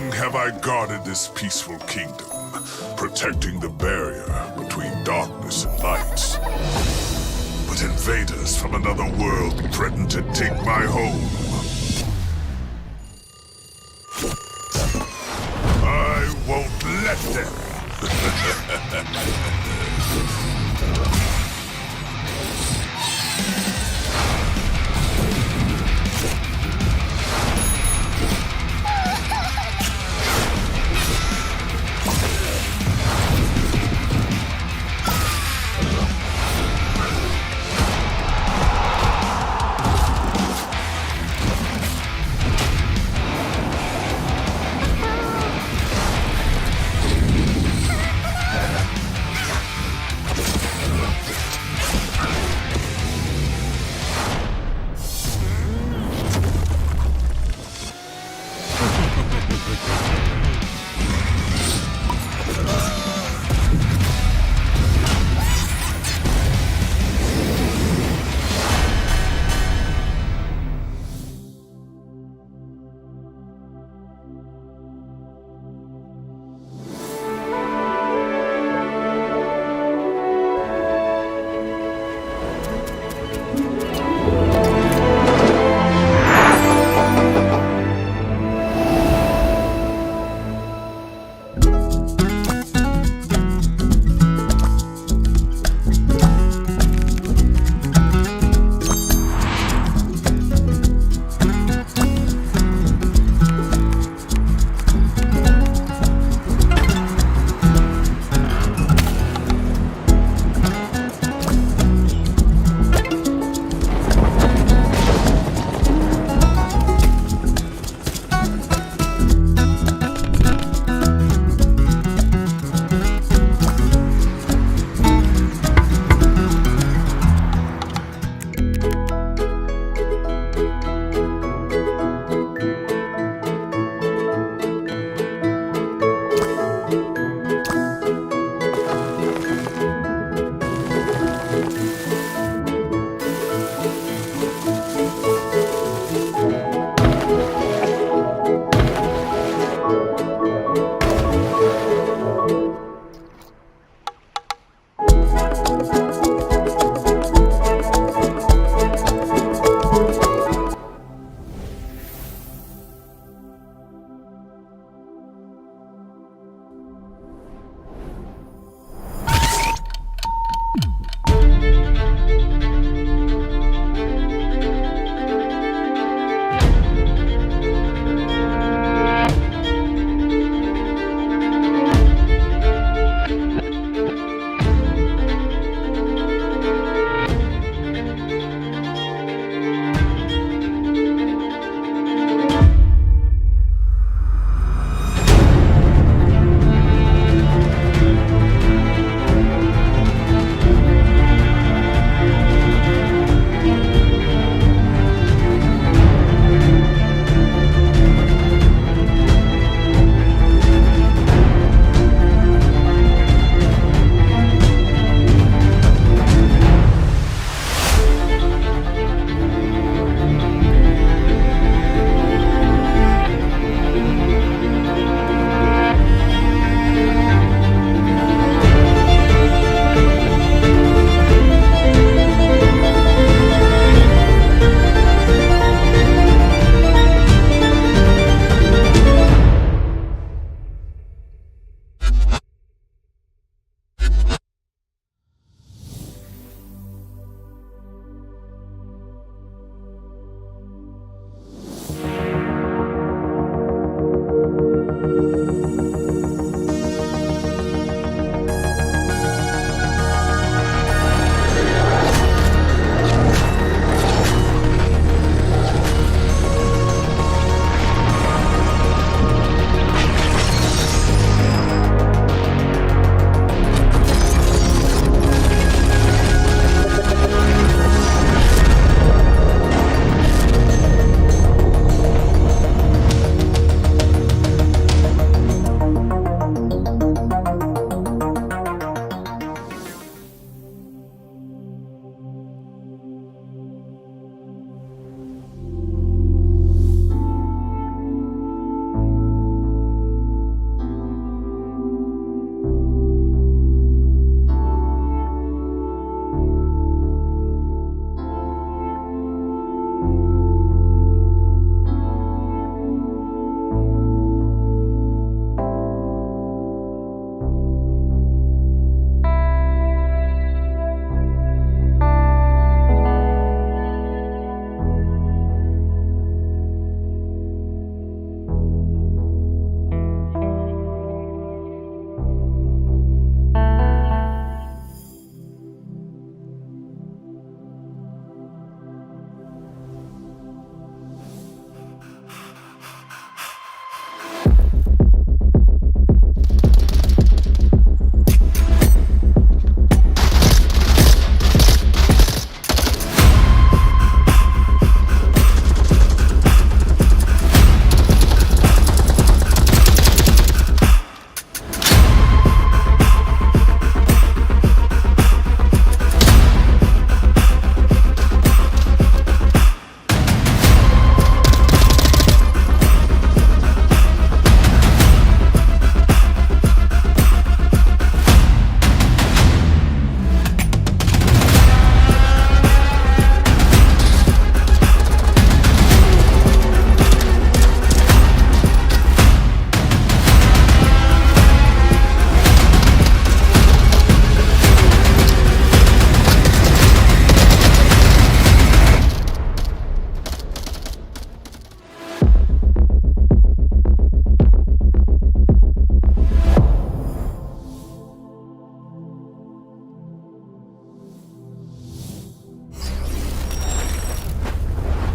long have I guarded this peaceful kingdom, protecting the barrier between darkness and light. But invaders from another world threaten to take my home. I won't let them.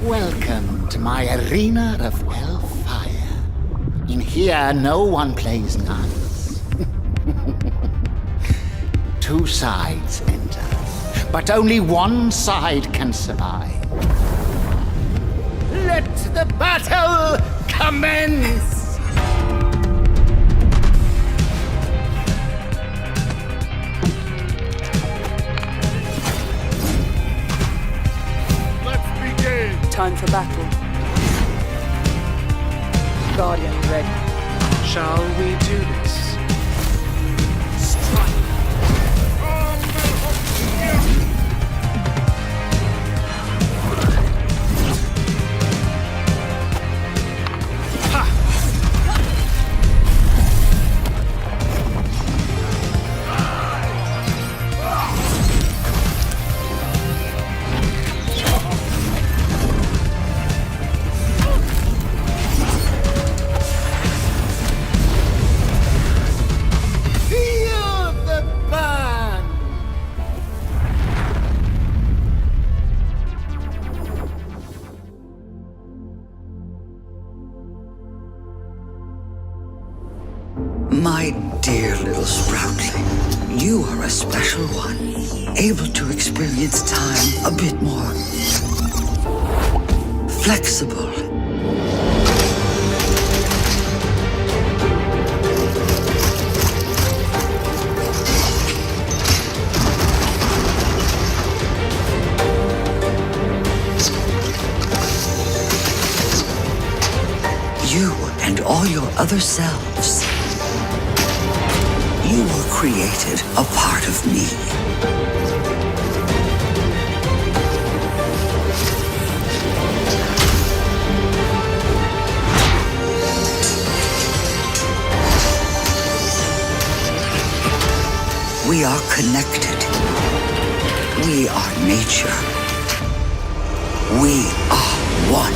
Welcome to my arena of hellfire. In here, no one plays nuns. Two sides enter, but only one side can survive. Let the battle commence! Time for battle. Guardian ready. Shall we do this? My dear little Sproutling, you are a special one, able to experience time a bit more flexible. You and all your other selves. You were created a part of me. We are connected. We are nature. We are one.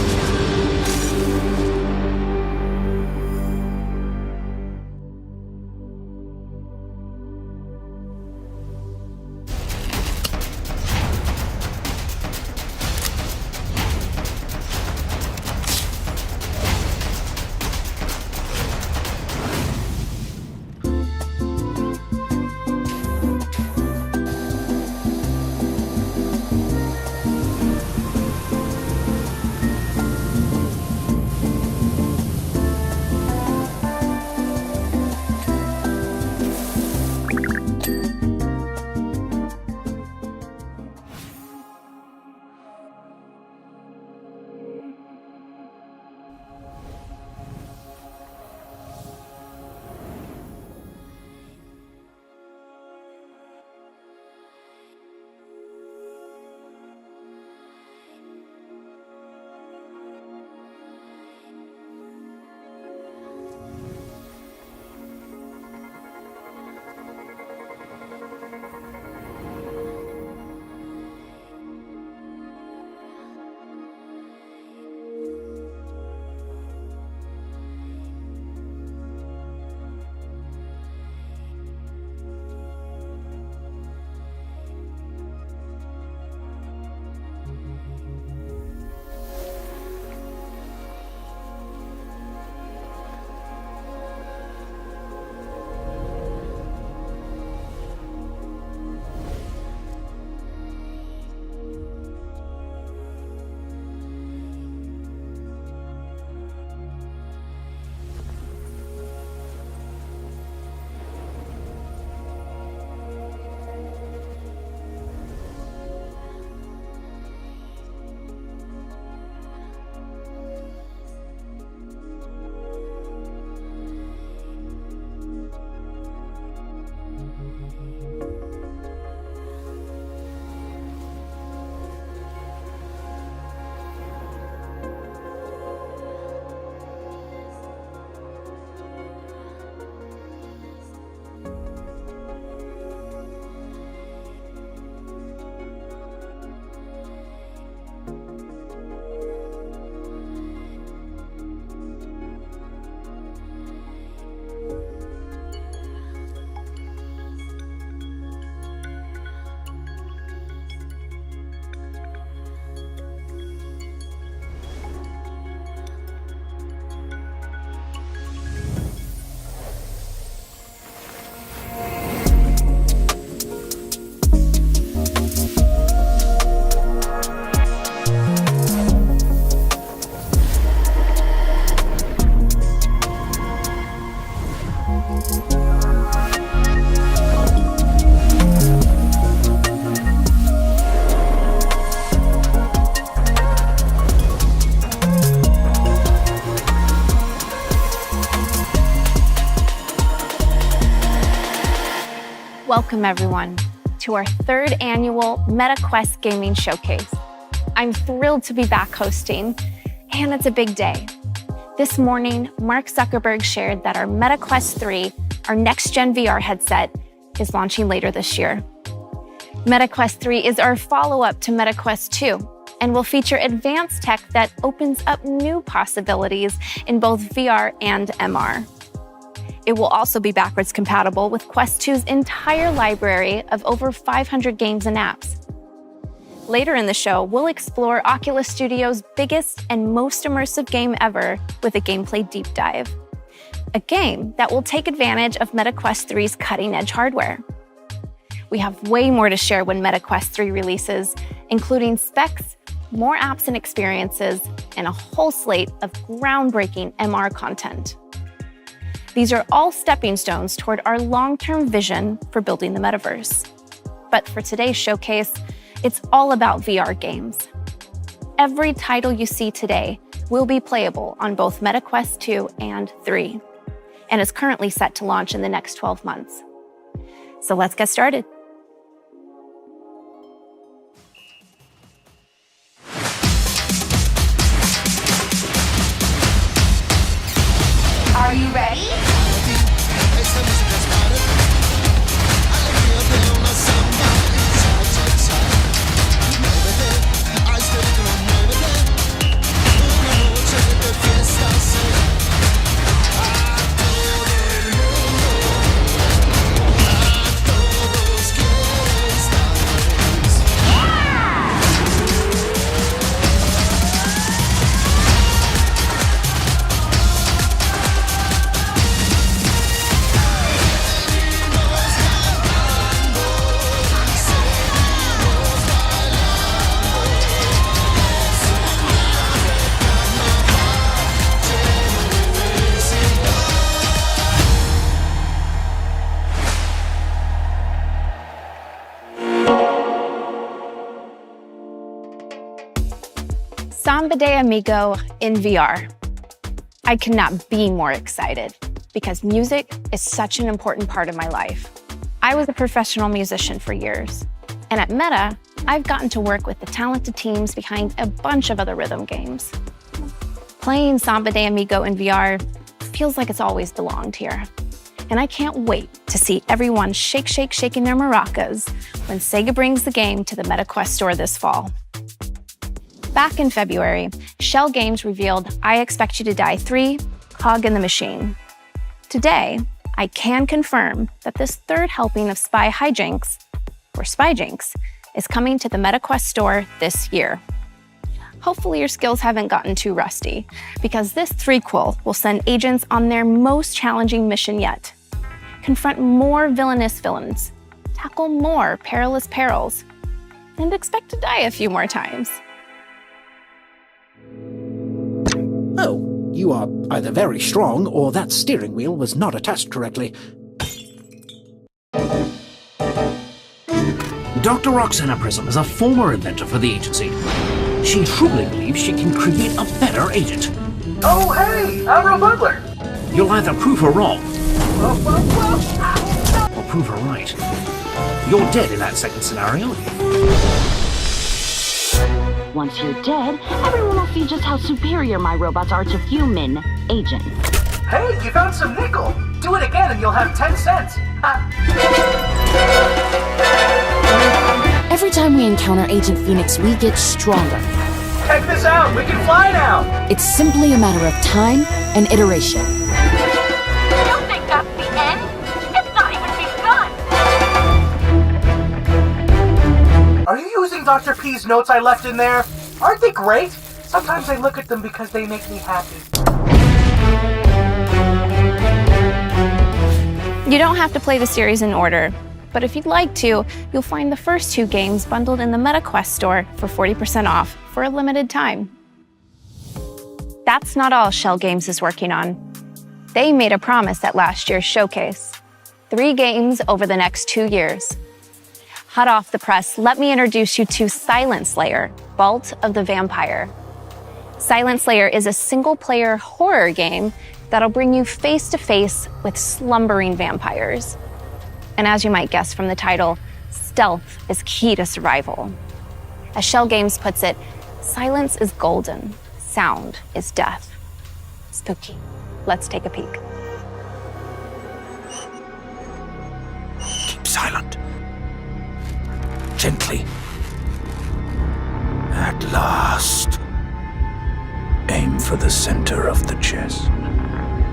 Welcome, everyone, to our third annual MetaQuest Gaming Showcase. I'm thrilled to be back hosting, and it's a big day. This morning, Mark Zuckerberg shared that our MetaQuest 3, our next-gen VR headset, is launching later this year. MetaQuest 3 is our follow-up to MetaQuest 2 and will feature advanced tech that opens up new possibilities in both VR and MR. It will also be backwards compatible with Quest 2's entire library of over 500 games and apps. Later in the show, we'll explore Oculus Studio's biggest and most immersive game ever with a gameplay deep dive. A game that will take advantage of MetaQuest 3's cutting-edge hardware. We have way more to share when MetaQuest 3 releases, including specs, more apps and experiences, and a whole slate of groundbreaking MR content. These are all stepping stones toward our long-term vision for building the metaverse. But for today's showcase, it's all about VR games. Every title you see today will be playable on both MetaQuest 2 and 3, and is currently set to launch in the next 12 months. So let's get started. Are you ready? Samba de Amigo in VR. I could not be more excited because music is such an important part of my life. I was a professional musician for years, and at Meta, I've gotten to work with the talented teams behind a bunch of other rhythm games. Playing Samba de Amigo in VR feels like it's always belonged here. And I can't wait to see everyone shaking their maracas when Sega brings the game to the MetaQuest store this fall. Back in February, Schell Games revealed I Expect You to Die 3, Cog in the Machine. Today, I can confirm that this third helping of Spy Hijinks, or Spyjinks, is coming to the MetaQuest store this year. Hopefully your skills haven't gotten too rusty, because this threequel will send agents on their most challenging mission yet. Confront more villainous villains, tackle more perilous perils, and expect to die a few more times. Oh, you are either very strong or that steering wheel was not attached correctly. Dr. Roxana Prism is a former inventor for the agency. She truly believes she can create a better agent. Oh, hey, Admiral Butler! You'll either prove her wrong, or prove her right. You're dead in that second scenario. Once you're dead, everyone will see just how superior my robots are to human agents. Hey, you found some nickel! Do it again and you'll have 10 cents! Every time we encounter Agent Phoenix, we get stronger. Check this out! We can fly now! It's simply a matter of time and iteration. You think that's the end? It's not even begun! Are you using Dr. P's notes I left in there? Aren't they great? Sometimes I look at them because they make me happy. You don't have to play the series in order, but if you'd like to, you'll find the first two games bundled in the MetaQuest store for 40% off for a limited time. That's not all Schell Games is working on. They made a promise at last year's showcase. 3 games over the next 2 years. Hot off the press, let me introduce you to Silent Slayer, Vault of the Vampire. Silent Slayer is a single-player horror game that'll bring you face-to-face with slumbering vampires. And as you might guess from the title, stealth is key to survival. As Schell Games puts it, silence is golden, sound is death. Spooky. Let's take a peek. Keep silent. Gently. At last. Aim for the center of the chest.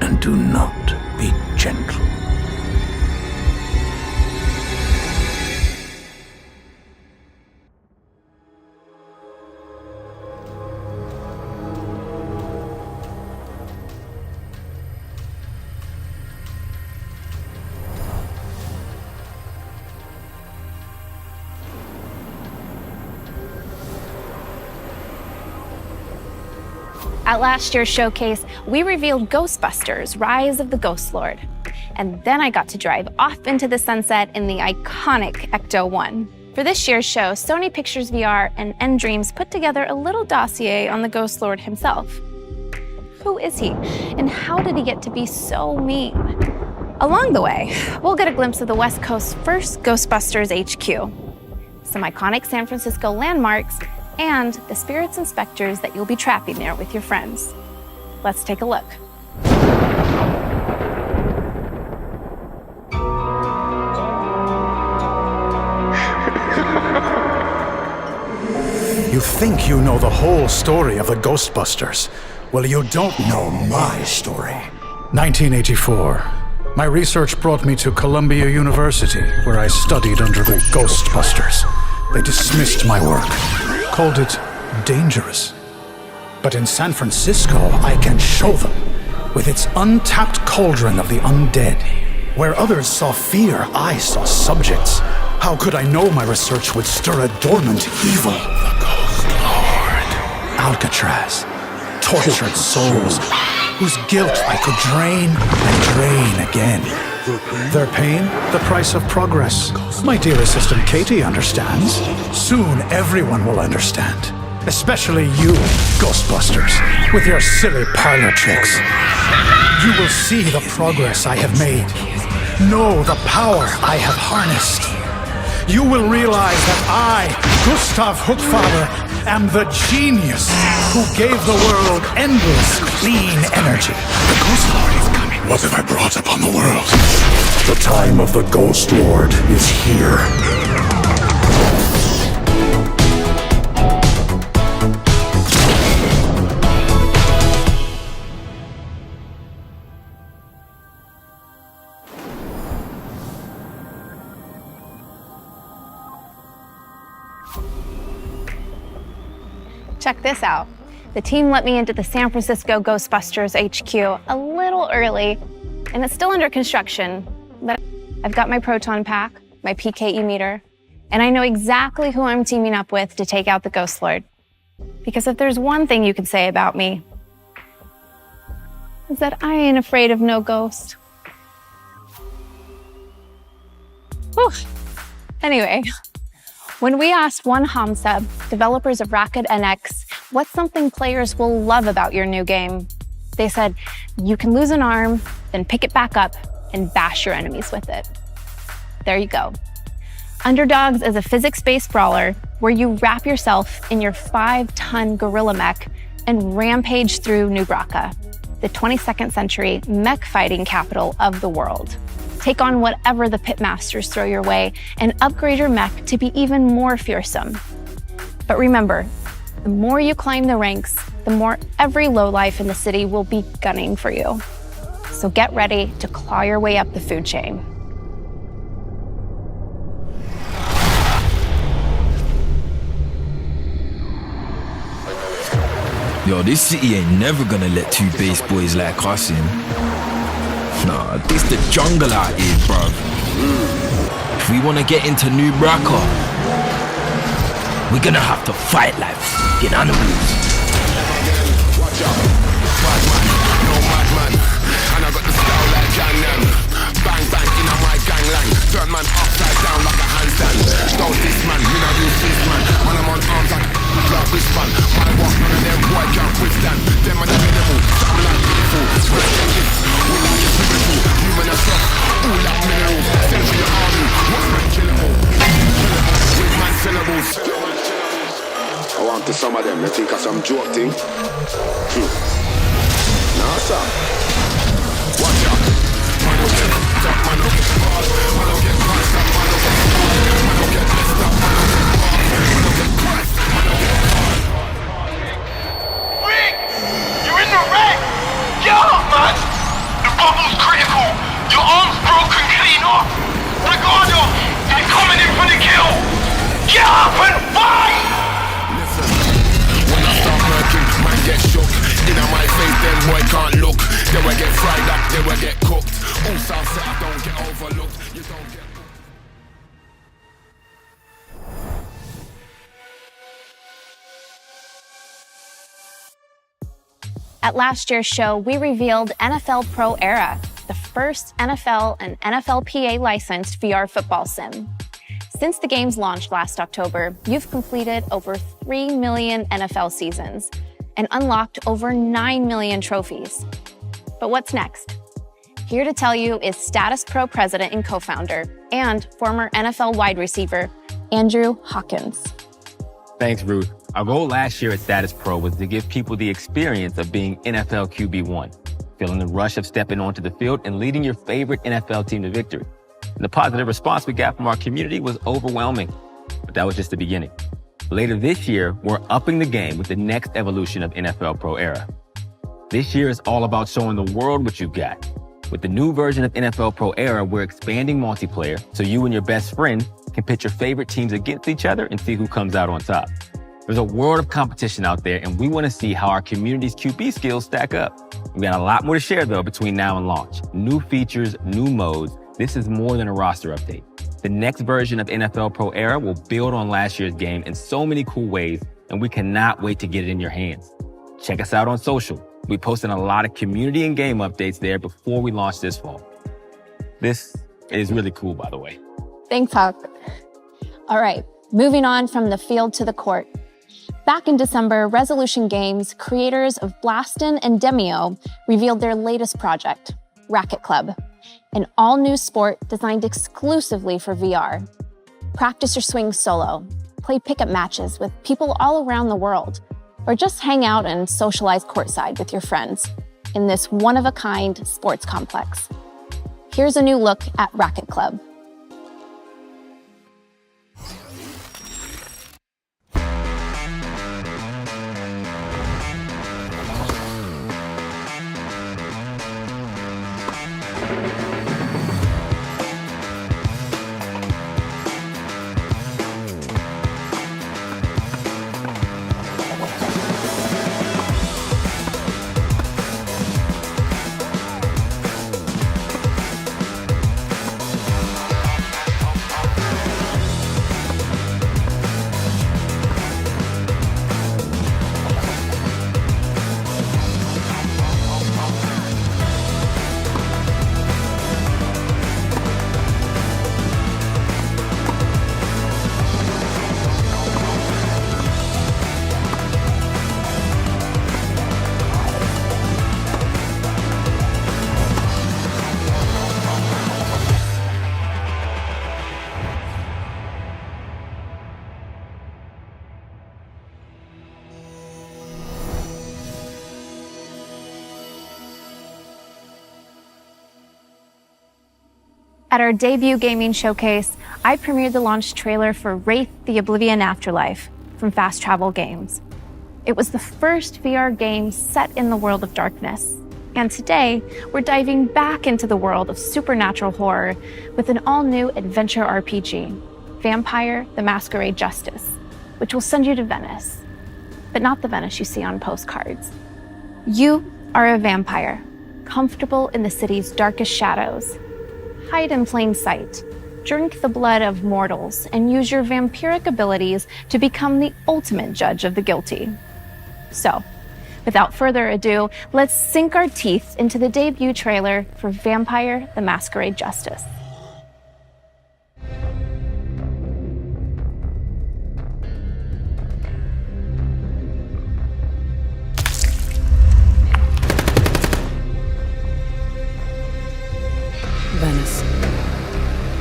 And do not be gentle. At last year's showcase, we revealed Ghostbusters: Rise of the Ghost Lord. And then I got to drive off into the sunset in the iconic Ecto-1. For this year's show, Sony Pictures VR and nDreams put together a little dossier on the Ghost Lord himself. Who is he? And how did he get to be so mean? Along the way, we'll get a glimpse of the West Coast's first Ghostbusters HQ, some iconic San Francisco landmarks, and the spirits and specters that you'll be trapping there with your friends. Let's take a look. You think you know the whole story of the Ghostbusters. Well, you don't know my story. 1984. My research brought me to Columbia University, where I studied under the Ghostbusters. They dismissed my work, called it dangerous. But in San Francisco, I can show them, with its untapped cauldron of the undead. Where others saw fear, I saw subjects. How could I know my research would stir a dormant evil? The Ghost Lord. Alcatraz. Tortured souls, whose guilt I could drain and drain again. Their pain, the price of progress. My dear assistant Katie understands. Soon everyone will understand. Especially you, Ghostbusters, with your silly parlor tricks. You will see the progress I have made. Know the power I have harnessed. You will realize that I, Gustav Hookfather, am the genius who gave the world endless clean energy. The Ghost Lord is coming. What have I brought upon the world? The time of the Ghost Lord is here. Check this out. The team let me into the San Francisco Ghostbusters HQ a little early, and it's still under construction, but I've got my proton pack, my PKE meter, and I know exactly who I'm teaming up with to take out the Ghost Lord. Because if there's one thing you can say about me, is that I ain't afraid of no ghost. Whew. Anyway, when we asked 1HomSub, developers of Racket NX, what's something players will love about your new game, they said, you can lose an arm, then pick it back up and bash your enemies with it. There you go. Underdogs is a physics-based brawler where you wrap yourself in your 5-ton gorilla mech and rampage through New Bracca, the 22nd century mech fighting capital of the world. Take on whatever the pitmasters throw your way and upgrade your mech to be even more fearsome. But remember, the more you climb the ranks, the more every lowlife in the city will be gunning for you. So get ready to claw your way up the food chain. Yo, this city ain't never gonna let two base boys like us in. Nah, this the jungle out here, bruv. If we wanna get into New Bracca, we're gonna have to fight like fucking animals. Watch out, bad man, no madman. And I got the style like Jan Nam. Bang bang in my gangland. Turn man upside down like a handstand. Don't this man, you know you this man. Man I'm on arms like like wristband. My walk none of them boy can't withstand. Them are the minimal, something like beautiful. When I take this, we like it spiritual. Human as stuff, all like minerals. Send for your army, to some of them. They think of some joke thing. No, sir. Watch out. Man don't get fucked up, man don't get bald. Man don't get passed up, man don't get bald. Man don't get messed up, man don't get bald. Man don't get pressed, man don't get bald. Rick! You're in the wreck! Get up, man! The bubble's critical! Your arm's broken clean off! Ricardo! They're coming in for the kill! Get up and fight! Listen, when I start working, man get shook. In my face, then boy can't look. They will get fried up, they will get cooked. All South set, I don't get overlooked. You don't get... At last year's show, we revealed NFL Pro Era, the first NFL and NFLPA licensed VR football sim. Since the games launched last October, you've completed over 3 million NFL seasons and unlocked over 9 million trophies. But what's next? Here to tell you is Status Pro president and co-founder and former NFL wide receiver, Andrew Hawkins. Thanks, Ruth. Our goal last year at Status Pro was to give people the experience of being NFL QB1, feeling the rush of stepping onto the field and leading your favorite NFL team to victory. And the positive response we got from our community was overwhelming, but that was just the beginning. Later this year, we're upping the game with the next evolution of NFL Pro Era. This year is all about showing the world what you've got. With the new version of NFL Pro Era, we're expanding multiplayer so you and your best friend can pit your favorite teams against each other and see who comes out on top. There's a world of competition out there, and we want to see how our community's QB skills stack up. We got a lot more to share, though, between now and launch. New features, new modes. This is more than a roster update. The next version of NFL Pro Era will build on last year's game in so many cool ways, and we cannot wait to get it in your hands. Check us out on social. We posted a lot of community and game updates there before we launch this fall. This is really cool, by the way. Thanks, Hawk. All right, moving on from the field to the court. Back in December, Resolution Games, creators of Blastin' and Demio, revealed their latest project, Racket Club, an all-new sport designed exclusively for VR. Practice your swing solo, play pickup matches with people all around the world, or just hang out and socialize courtside with your friends in this one-of-a-kind sports complex. Here's a new look at Racket Club. At our debut gaming showcase, I premiered the launch trailer for Wraith: The Oblivion Afterlife from Fast Travel Games. It was the first VR game set in the world of darkness. And today, we're diving back into the world of supernatural horror with an all-new adventure RPG, Vampire: The Masquerade Justice, which will send you to Venice. But not the Venice you see on postcards. You are a vampire, comfortable in the city's darkest shadows. Hide in plain sight, drink the blood of mortals, and use your vampiric abilities to become the ultimate judge of the guilty. So, without further ado, let's sink our teeth into the debut trailer for Vampire: The Masquerade Justice. Venice.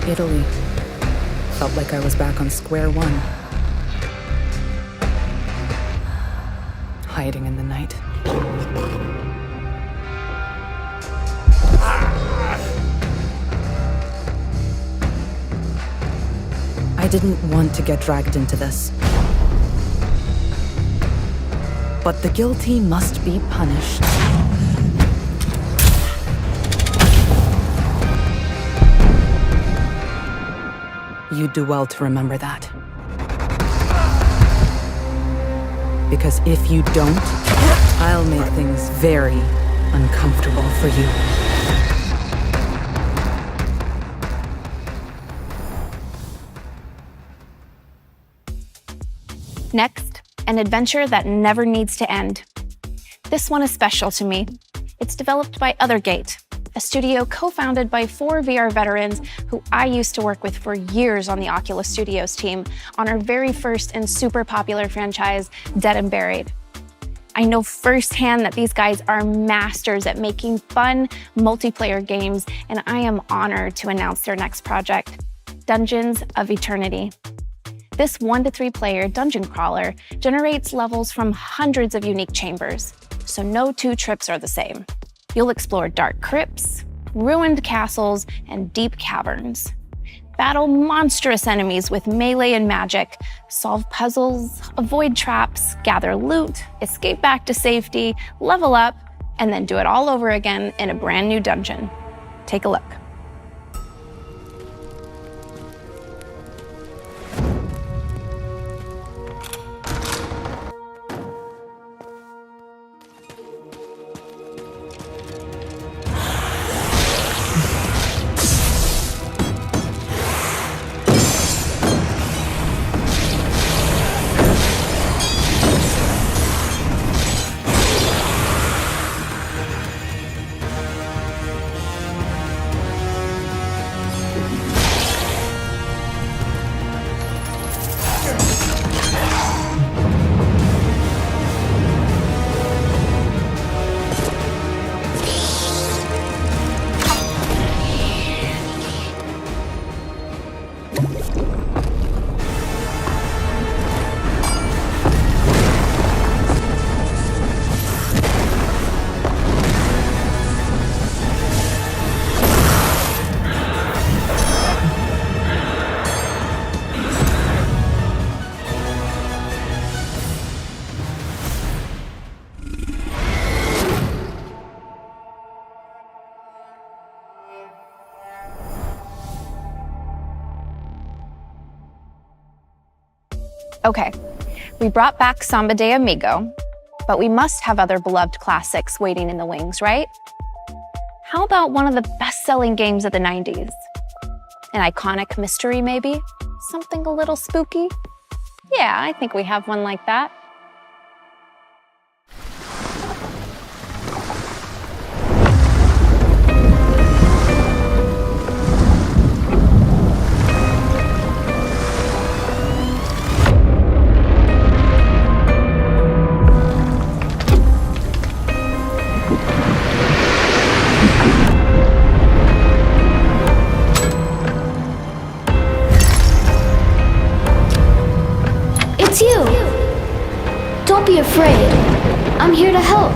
Italy. Felt like I was back on square one. hiding in the night. I didn't want to get dragged into this. But the guilty must be punished. You do well to remember that. Because if you don't, I'll make things very uncomfortable for you. Next, an adventure that never needs to end. This one is special to me. It's developed by Othergate, a studio co-founded by 4 VR veterans who I used to work with for years on the Oculus Studios team on our very first and super popular franchise, Dead and Buried. I know firsthand that these guys are masters at making fun multiplayer games, and I am honored to announce their next project, Dungeons of Eternity. This 1 to 3 player dungeon crawler generates levels from hundreds of unique chambers, so no 2 trips are the same. You'll explore dark crypts, ruined castles, and deep caverns. Battle monstrous enemies with melee and magic, solve puzzles, avoid traps, gather loot, escape back to safety, level up, and then do it all over again in a brand new dungeon. Take a look. Okay, we brought back Samba de Amigo, but we must have other beloved classics waiting in the wings, right? How about one of the best-selling games of the 90s? An iconic mystery, maybe? Something a little spooky? Yeah, I think we have one like that. It's you! Don't be afraid. I'm here to help.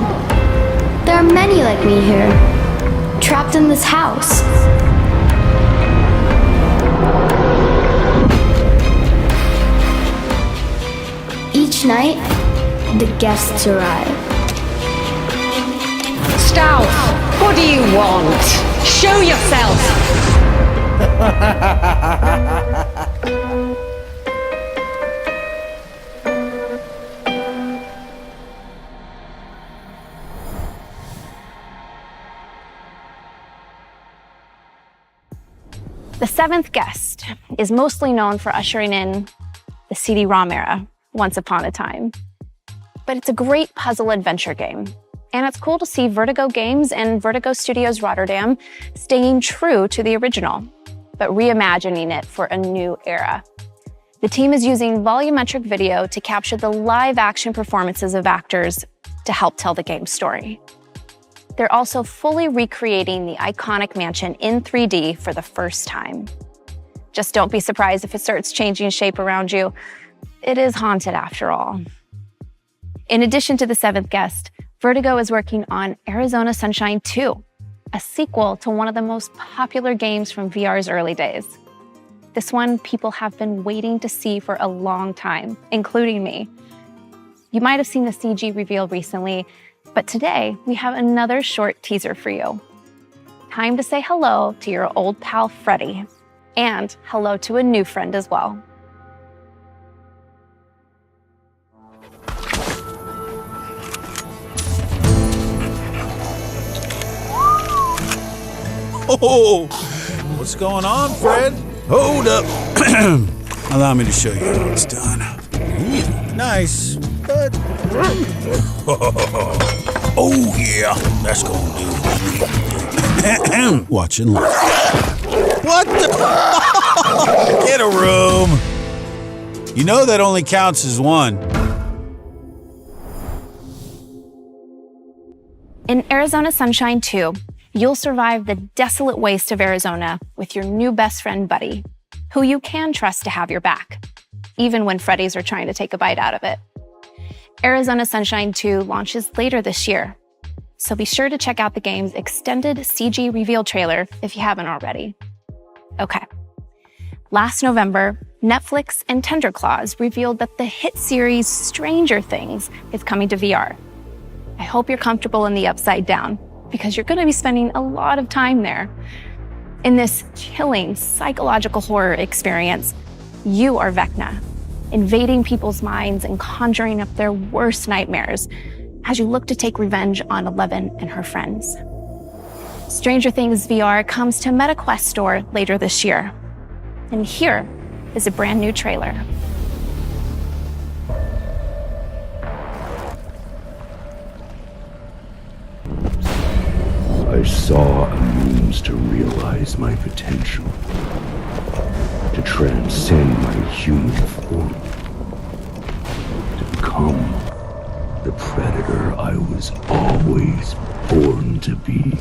There are many like me here, trapped in this house. Each night, the guests arrive. Stout, what do you want? Show yourself! The 7th guest is mostly known for ushering in the CD-ROM era, once upon a time. But it's a great puzzle adventure game. And it's cool to see Vertigo Games and Vertigo Studios Rotterdam staying true to the original, but reimagining it for a new era. The team is using volumetric video to capture the live action performances of actors to help tell the game's story. They're also fully recreating the iconic mansion in 3D for the first time. Just don't be surprised if it starts changing shape around you. It is haunted after all. In addition to The Seventh Guest, Vertigo is working on Arizona Sunshine 2, a sequel to one of the most popular games from VR's early days. This one people have been waiting to see for a long time, including me. You might have seen the CG reveal recently, but today we have another short teaser for you. Time to say hello to your old pal Freddy, and hello to a new friend as well. Oh, what's going on, Fred? Hold up. Allow me to show you how it's done. Nice, but... Oh, yeah, that's gonna do. Watch and learn. What the... Get a room. You know that only counts as one. In Arizona Sunshine 2, you'll survive the desolate waste of Arizona with your new best friend, Buddy, who you can trust to have your back, even when Freddies are trying to take a bite out of it. Arizona Sunshine 2 launches later this year, so be sure to check out the game's extended CG reveal trailer if you haven't already. Okay. Last November, Netflix and Tenderclaws revealed that the hit series Stranger Things is coming to VR. I hope you're comfortable in the Upside Down, because you're going to be spending a lot of time there. In this chilling psychological horror experience, you are Vecna, invading people's minds and conjuring up their worst nightmares as you look to take revenge on Eleven and her friends. Stranger Things VR comes to MetaQuest Store later this year. And here is a brand new trailer. I saw a means to realize my potential, to transcend my human form, to become the predator I was always born to be.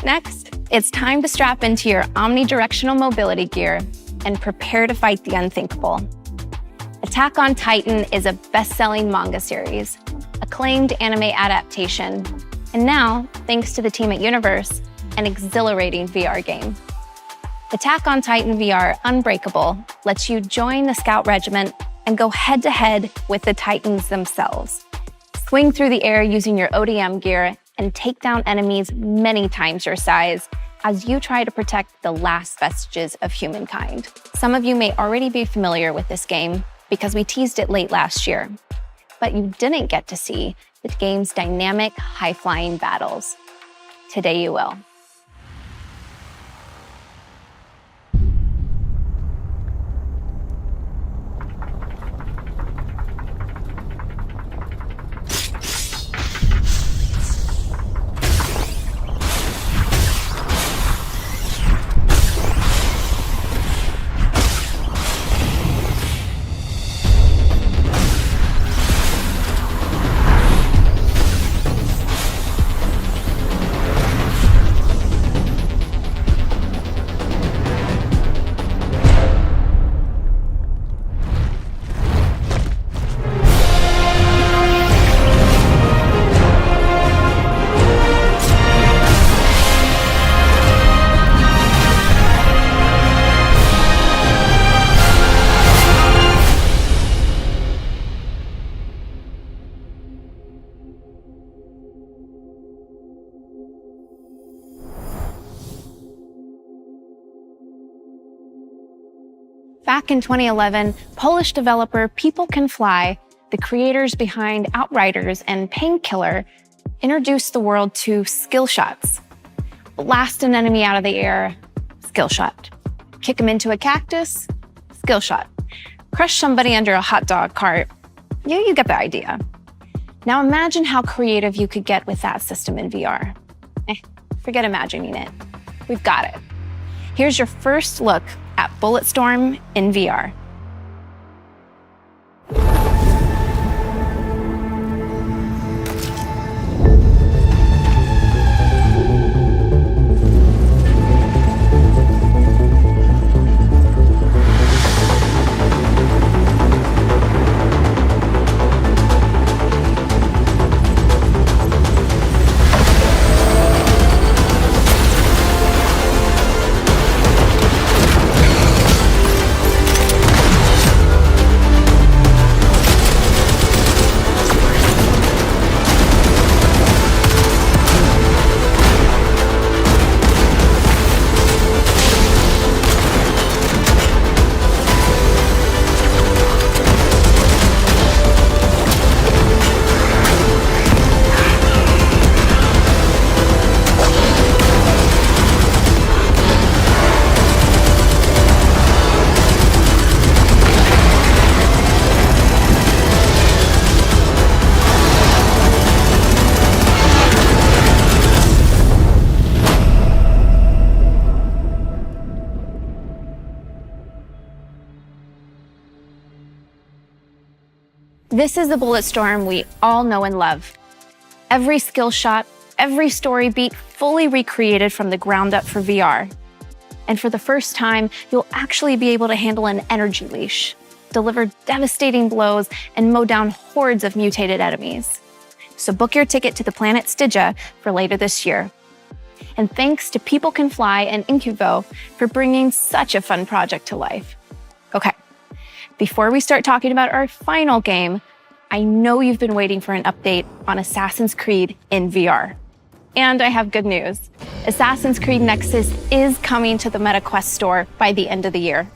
Next, it's time to strap into your omnidirectional mobility gear and prepare to fight the unthinkable. Attack on Titan is a best-selling manga series, acclaimed anime adaptation, and now, thanks to the team at Universe, an exhilarating VR game. Attack on Titan VR Unbreakable lets you join the Scout Regiment and go head-to-head with the Titans themselves. Swing through the air using your ODM gear and take down enemies many times your size as you try to protect the last vestiges of humankind. Some of you may already be familiar with this game because we teased it late last year, but you didn't get to see the game's dynamic, high-flying battles. Today you will. Back in 2011, Polish developer People Can Fly the creators behind Outriders and Painkiller introduced the world to skill shots. Blast an enemy out of the air, skill shot. Kick him into a cactus, skill shot. Crush somebody under a hot dog cart. You get the idea. Now imagine how creative you could get with that system in VR. Forget imagining it. We've got it. Here's your first look at Bulletstorm in VR. This is the Bulletstorm we all know and love. Every skill shot, every story beat fully recreated from the ground up for VR. And for the first time, you'll actually be able to handle an energy leash, deliver devastating blows, and mow down hordes of mutated enemies. So book your ticket to the planet Stygia for later this year. And thanks to People Can Fly and Incuvo for bringing such a fun project to life. Okay, before we start talking about our final game, I know you've been waiting for an update on Assassin's Creed in VR. And I have good news. Assassin's Creed Nexus is coming to the MetaQuest store by the end of the year.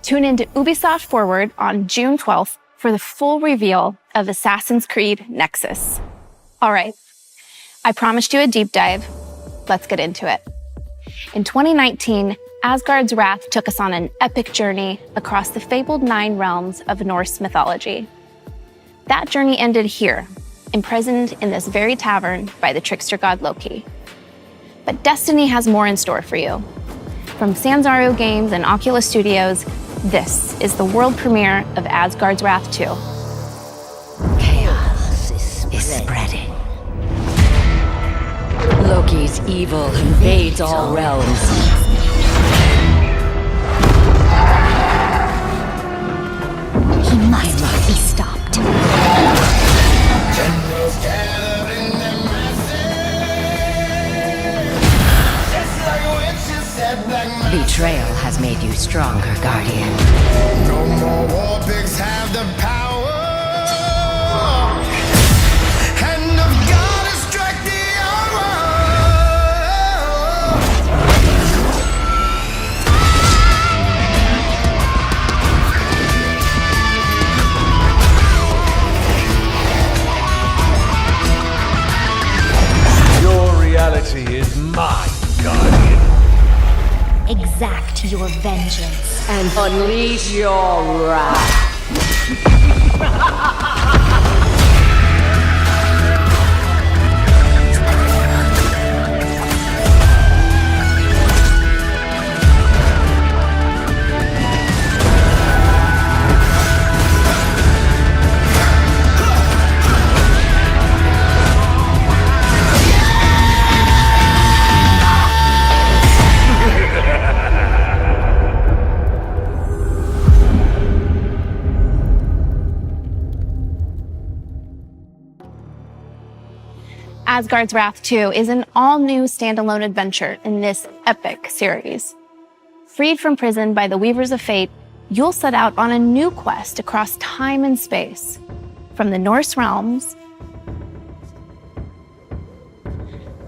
Tune in to Ubisoft Forward on June 12th for the full reveal of Assassin's Creed Nexus. All right, I promised you a deep dive. Let's get into it. In 2019, Asgard's Wrath took us on an epic journey across the fabled 9 realms of Norse mythology. That journey ended here, imprisoned in this very tavern by the trickster god Loki. But Destiny has more in store for you. From Sanzaru Games and Oculus Studios, this is the world premiere of Asgard's Wrath 2. Chaos is spreading. Loki's evil invades all realms. He must be stopped. Betrayal has made you stronger, Guardian. No more war pigs have the power. Hand of God has struck the hour. Your reality is mine, Guardian. Exact your vengeance. And unleash your wrath. Asgard's Wrath 2 is an all-new standalone adventure in this epic series. Freed from prison by the Weavers of Fate, you'll set out on a new quest across time and space, from the Norse realms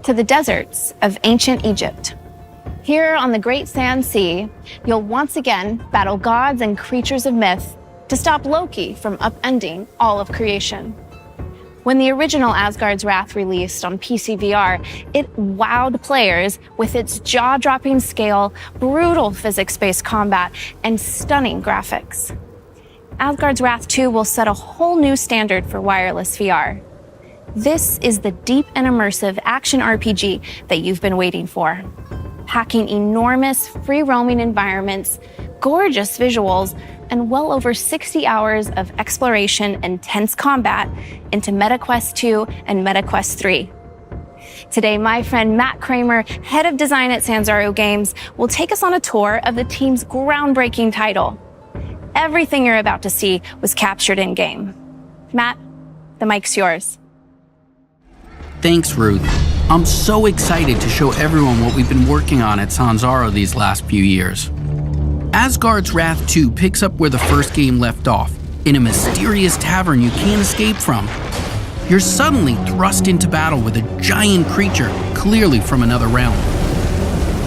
to the deserts of ancient Egypt. Here on the Great Sand Sea, you'll once again battle gods and creatures of myth to stop Loki from upending all of creation. When the original Asgard's Wrath released on PC VR, it wowed players with its jaw-dropping scale, brutal physics-based combat, and stunning graphics. Asgard's Wrath 2 will set a whole new standard for wireless VR. This is the deep and immersive action RPG that you've been waiting for. Packing enormous, free-roaming environments, gorgeous visuals, and well over 60 hours of exploration and tense combat into MetaQuest 2 and MetaQuest 3. Today, my friend Matt Kramer, head of design at Sanzaru Games, will take us on a tour of the team's groundbreaking title. Everything you're about to see was captured in-game. Matt, the mic's yours. Thanks, Ruth. I'm so excited to show everyone what we've been working on at Sanzaru these last few years. Asgard's Wrath 2 picks up where the first game left off, in a mysterious tavern you can't escape from. You're suddenly thrust into battle with a giant creature, clearly from another realm.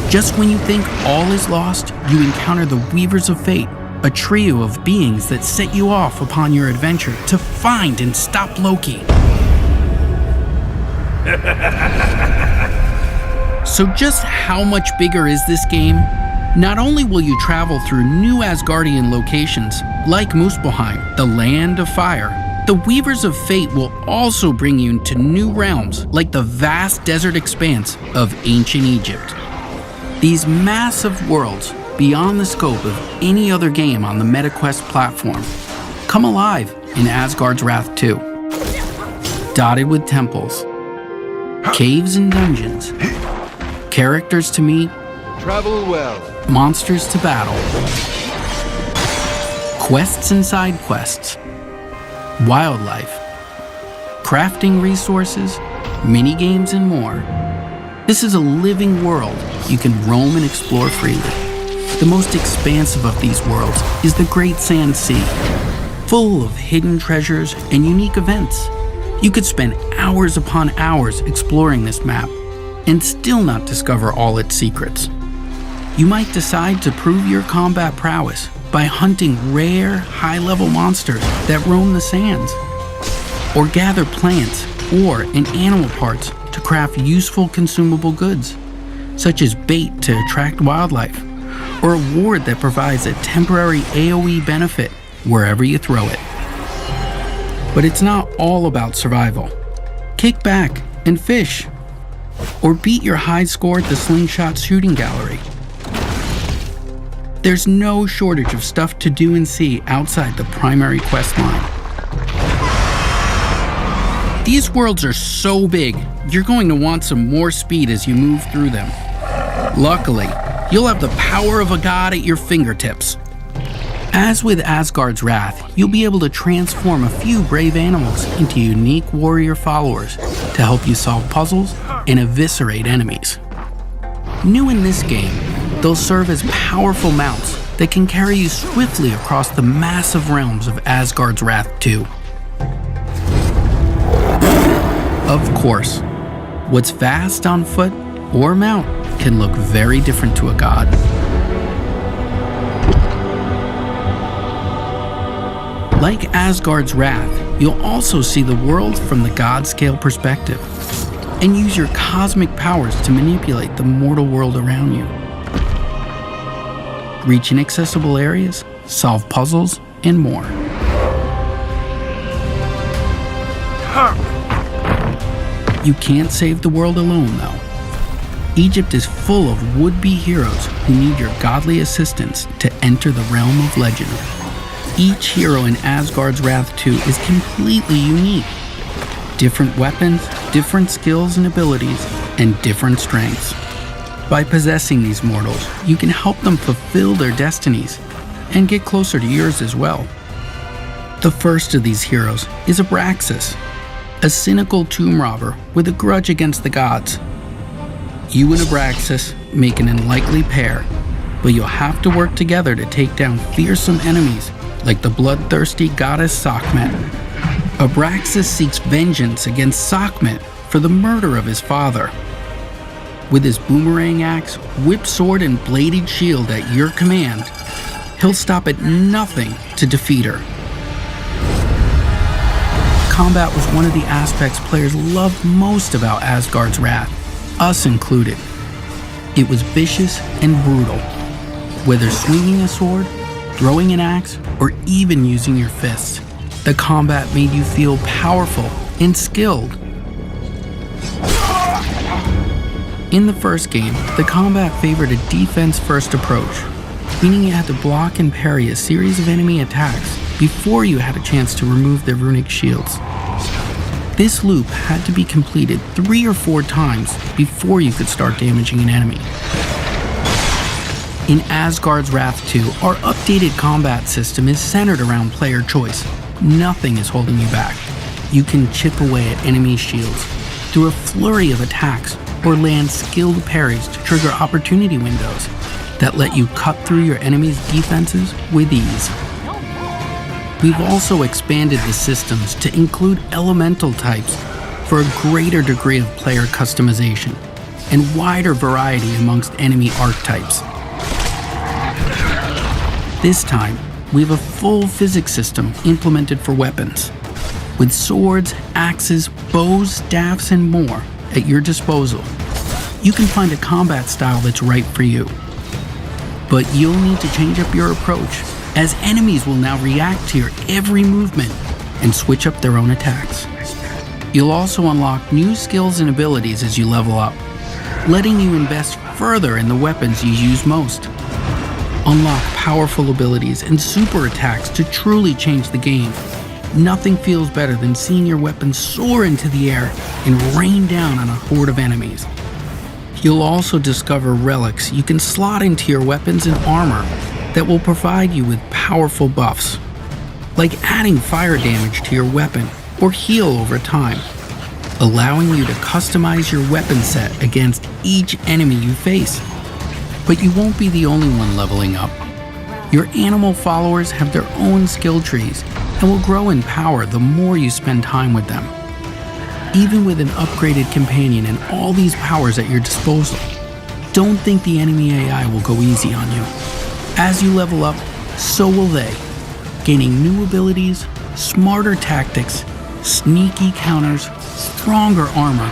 Just when you think all is lost, you encounter the Weavers of Fate, a trio of beings that set you off upon your adventure to find and stop Loki. So just how much bigger is this game? Not only will you travel through new Asgardian locations, like Muspelheim, the Land of Fire, the Weavers of Fate will also bring you to new realms, like the vast desert expanse of ancient Egypt. These massive worlds, beyond the scope of any other game on the MetaQuest platform, come alive in Asgard's Wrath 2. Dotted with temples, caves and dungeons, characters to meet, travel well, monsters to battle, quests and side quests, wildlife, crafting resources, mini-games, and more. This is a living world you can roam and explore freely. The most expansive of these worlds is the Great Sand Sea, full of hidden treasures and unique events. You could spend hours upon hours exploring this map and still not discover all its secrets. You might decide to prove your combat prowess by hunting rare, high-level monsters that roam the sands, or gather plants or and animal parts to craft useful consumable goods, such as bait to attract wildlife, or a ward that provides a temporary AoE benefit wherever you throw it. But it's not all about survival. Kick back and fish, or beat your high score at the Slingshot Shooting Gallery. There's no shortage of stuff to do and see outside the primary quest line. These worlds are so big, you're going to want some more speed as you move through them. Luckily, you'll have the power of a god at your fingertips. As with Asgard's Wrath, you'll be able to transform a few brave animals into unique warrior followers to help you solve puzzles and eviscerate enemies. New in this game, they'll serve as powerful mounts that can carry you swiftly across the massive realms of Asgard's Wrath 2. Of course, what's fast on foot or mount can look very different to a god. Like Asgard's Wrath, you'll also see the world from the god-scale perspective, and use your cosmic powers to manipulate the mortal world around you. Reach inaccessible areas, solve puzzles, and more. You can't save the world alone, though. Egypt is full of would-be heroes who need your godly assistance to enter the realm of legend. Each hero in Asgard's Wrath 2 is completely unique. Different weapons, different skills and abilities, and different strengths. By possessing these mortals, you can help them fulfill their destinies and get closer to yours as well. The first of these heroes is Abraxas, a cynical tomb robber with a grudge against the gods. You and Abraxas make an unlikely pair, but you'll have to work together to take down fearsome enemies like the bloodthirsty goddess Sekhmet. Abraxas seeks vengeance against Sekhmet for the murder of his father. With his boomerang axe, whip sword, and bladed shield at your command, He'll stop at nothing to defeat her. Combat was one of the aspects players loved most about Asgard's Wrath, us included. It was vicious and brutal. Whether swinging a sword, throwing an axe, or even using your fists, the combat made you feel powerful and skilled. In the first game, the combat favored a defense-first approach, meaning you had to block and parry a series of enemy attacks before you had a chance to remove their runic shields. This loop had to be completed 3 or 4 times before you could start damaging an enemy. In Asgard's Wrath 2, our updated combat system is centered around player choice. Nothing is holding you back. You can chip away at enemy shields through a flurry of attacks or land skilled parries to trigger opportunity windows that let you cut through your enemy's defenses with ease. We've also expanded the systems to include elemental types for a greater degree of player customization and wider variety amongst enemy archetypes. This time, we have a full physics system implemented for weapons, with swords, axes, bows, staffs, and more at your disposal. You can find a combat style that's right for you. But you'll need to change up your approach, as enemies will now react to your every movement and switch up their own attacks. You'll also unlock new skills and abilities as you level up, letting you invest further in the weapons you use most. Unlock powerful abilities and super attacks to truly change the game. Nothing feels better than seeing your weapon soar into the air and rain down on a horde of enemies. You'll also discover relics you can slot into your weapons and armor that will provide you with powerful buffs, like adding fire damage to your weapon or heal over time, allowing you to customize your weapon set against each enemy you face. But you won't be the only one leveling up. Your animal followers have their own skill trees and will grow in power the more you spend time with them. Even with an upgraded companion and all these powers at your disposal, don't think the enemy AI will go easy on you. As you level up, so will they, gaining new abilities, smarter tactics, sneaky counters, stronger armor,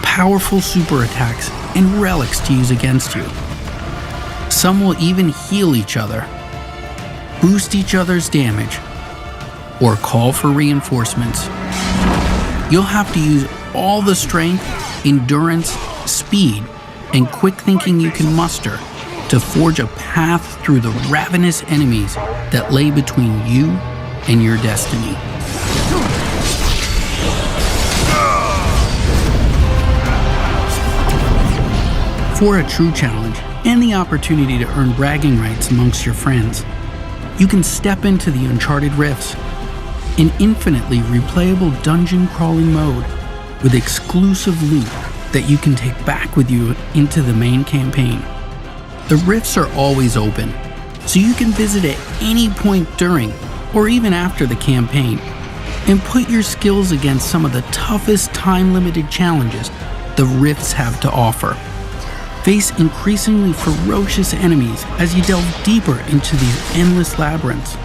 powerful super attacks, and relics to use against you. Some will even heal each other, boost each other's damage, or call for reinforcements. You'll have to use all the strength, endurance, speed, and quick thinking you can muster to forge a path through the ravenous enemies that lay between you and your destiny. For a true challenge and the opportunity to earn bragging rights amongst your friends, you can step into the Uncharted Rifts, an infinitely replayable dungeon crawling mode with exclusive loot that you can take back with you into the main campaign. The rifts are always open, so you can visit at any point during or even after the campaign and put your skills against some of the toughest time-limited challenges the rifts have to offer. Face increasingly ferocious enemies as you delve deeper into these endless labyrinths,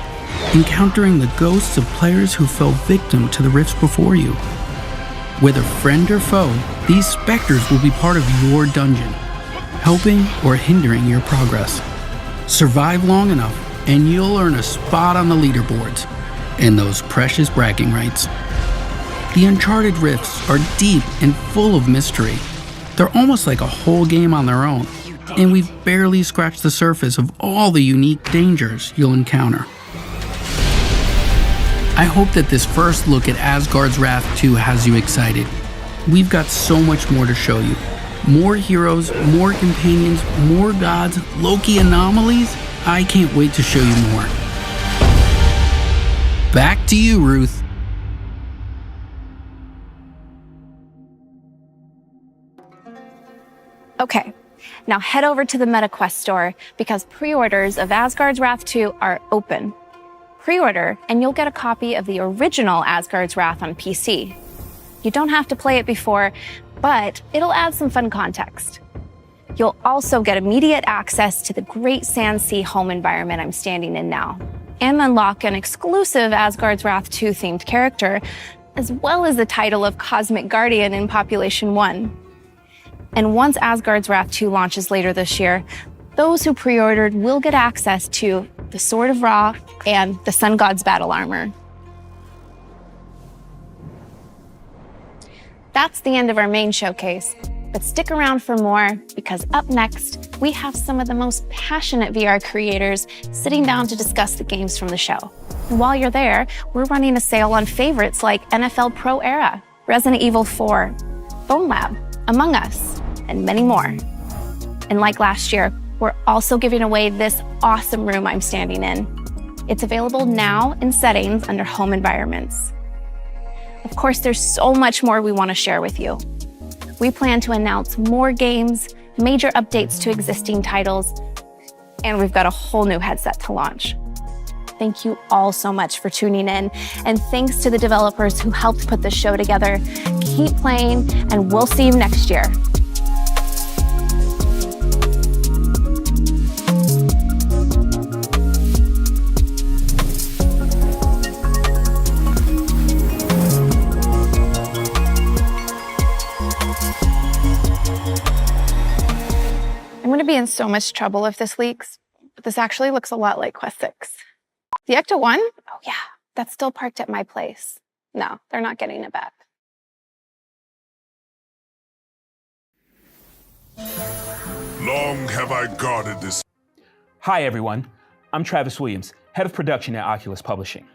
encountering the ghosts of players who fell victim to the rifts before you. Whether friend or foe, these specters will be part of your dungeon, helping or hindering your progress. Survive long enough and you'll earn a spot on the leaderboards and those precious bragging rights. The Uncharted Rifts are deep and full of mystery. They're almost like a whole game on their own, and we've barely scratched the surface of all the unique dangers you'll encounter. I hope that this first look at Asgard's Wrath 2 has you excited. We've got so much more to show you. More heroes, more companions, more gods, Loki anomalies. I can't wait to show you more. Back to you, Ruth. Okay, now head over to the MetaQuest store because pre-orders of Asgard's Wrath 2 are open. Pre-order and you'll get a copy of the original Asgard's Wrath on PC. You don't have to play it before, but it'll add some fun context. You'll also get immediate access to the Great Sand Sea home environment I'm standing in now, and unlock an exclusive Asgard's Wrath 2 themed character, as well as the title of Cosmic Guardian in Population 1. And once Asgard's Wrath 2 launches later this year, those who pre-ordered will get access to the Sword of Ra and the Sun God's battle armor. That's the end of our main showcase, but stick around for more, because up next, we have some of the most passionate VR creators sitting down to discuss the games from the show. And while you're there, we're running a sale on favorites like NFL Pro Era, Resident Evil 4, Bone Lab, Among Us, and many more. And like last year, we're also giving away this awesome room I'm standing in. It's available now in settings under Home Environments. Of course, there's so much more we want to share with you. We plan to announce more games, major updates to existing titles, and we've got a whole new headset to launch. Thank you all so much for tuning in, and thanks to the developers who helped put this show together. Keep playing, and we'll see you next year. I'm gonna be in so much trouble if this leaks, but this actually looks a lot like Quest 6. The Ecto 1? Oh yeah, that's still parked at my place. No, they're not getting it back. Long have I guarded this. Hi everyone, I'm Travis Williams, Head of Production at Oculus Publishing.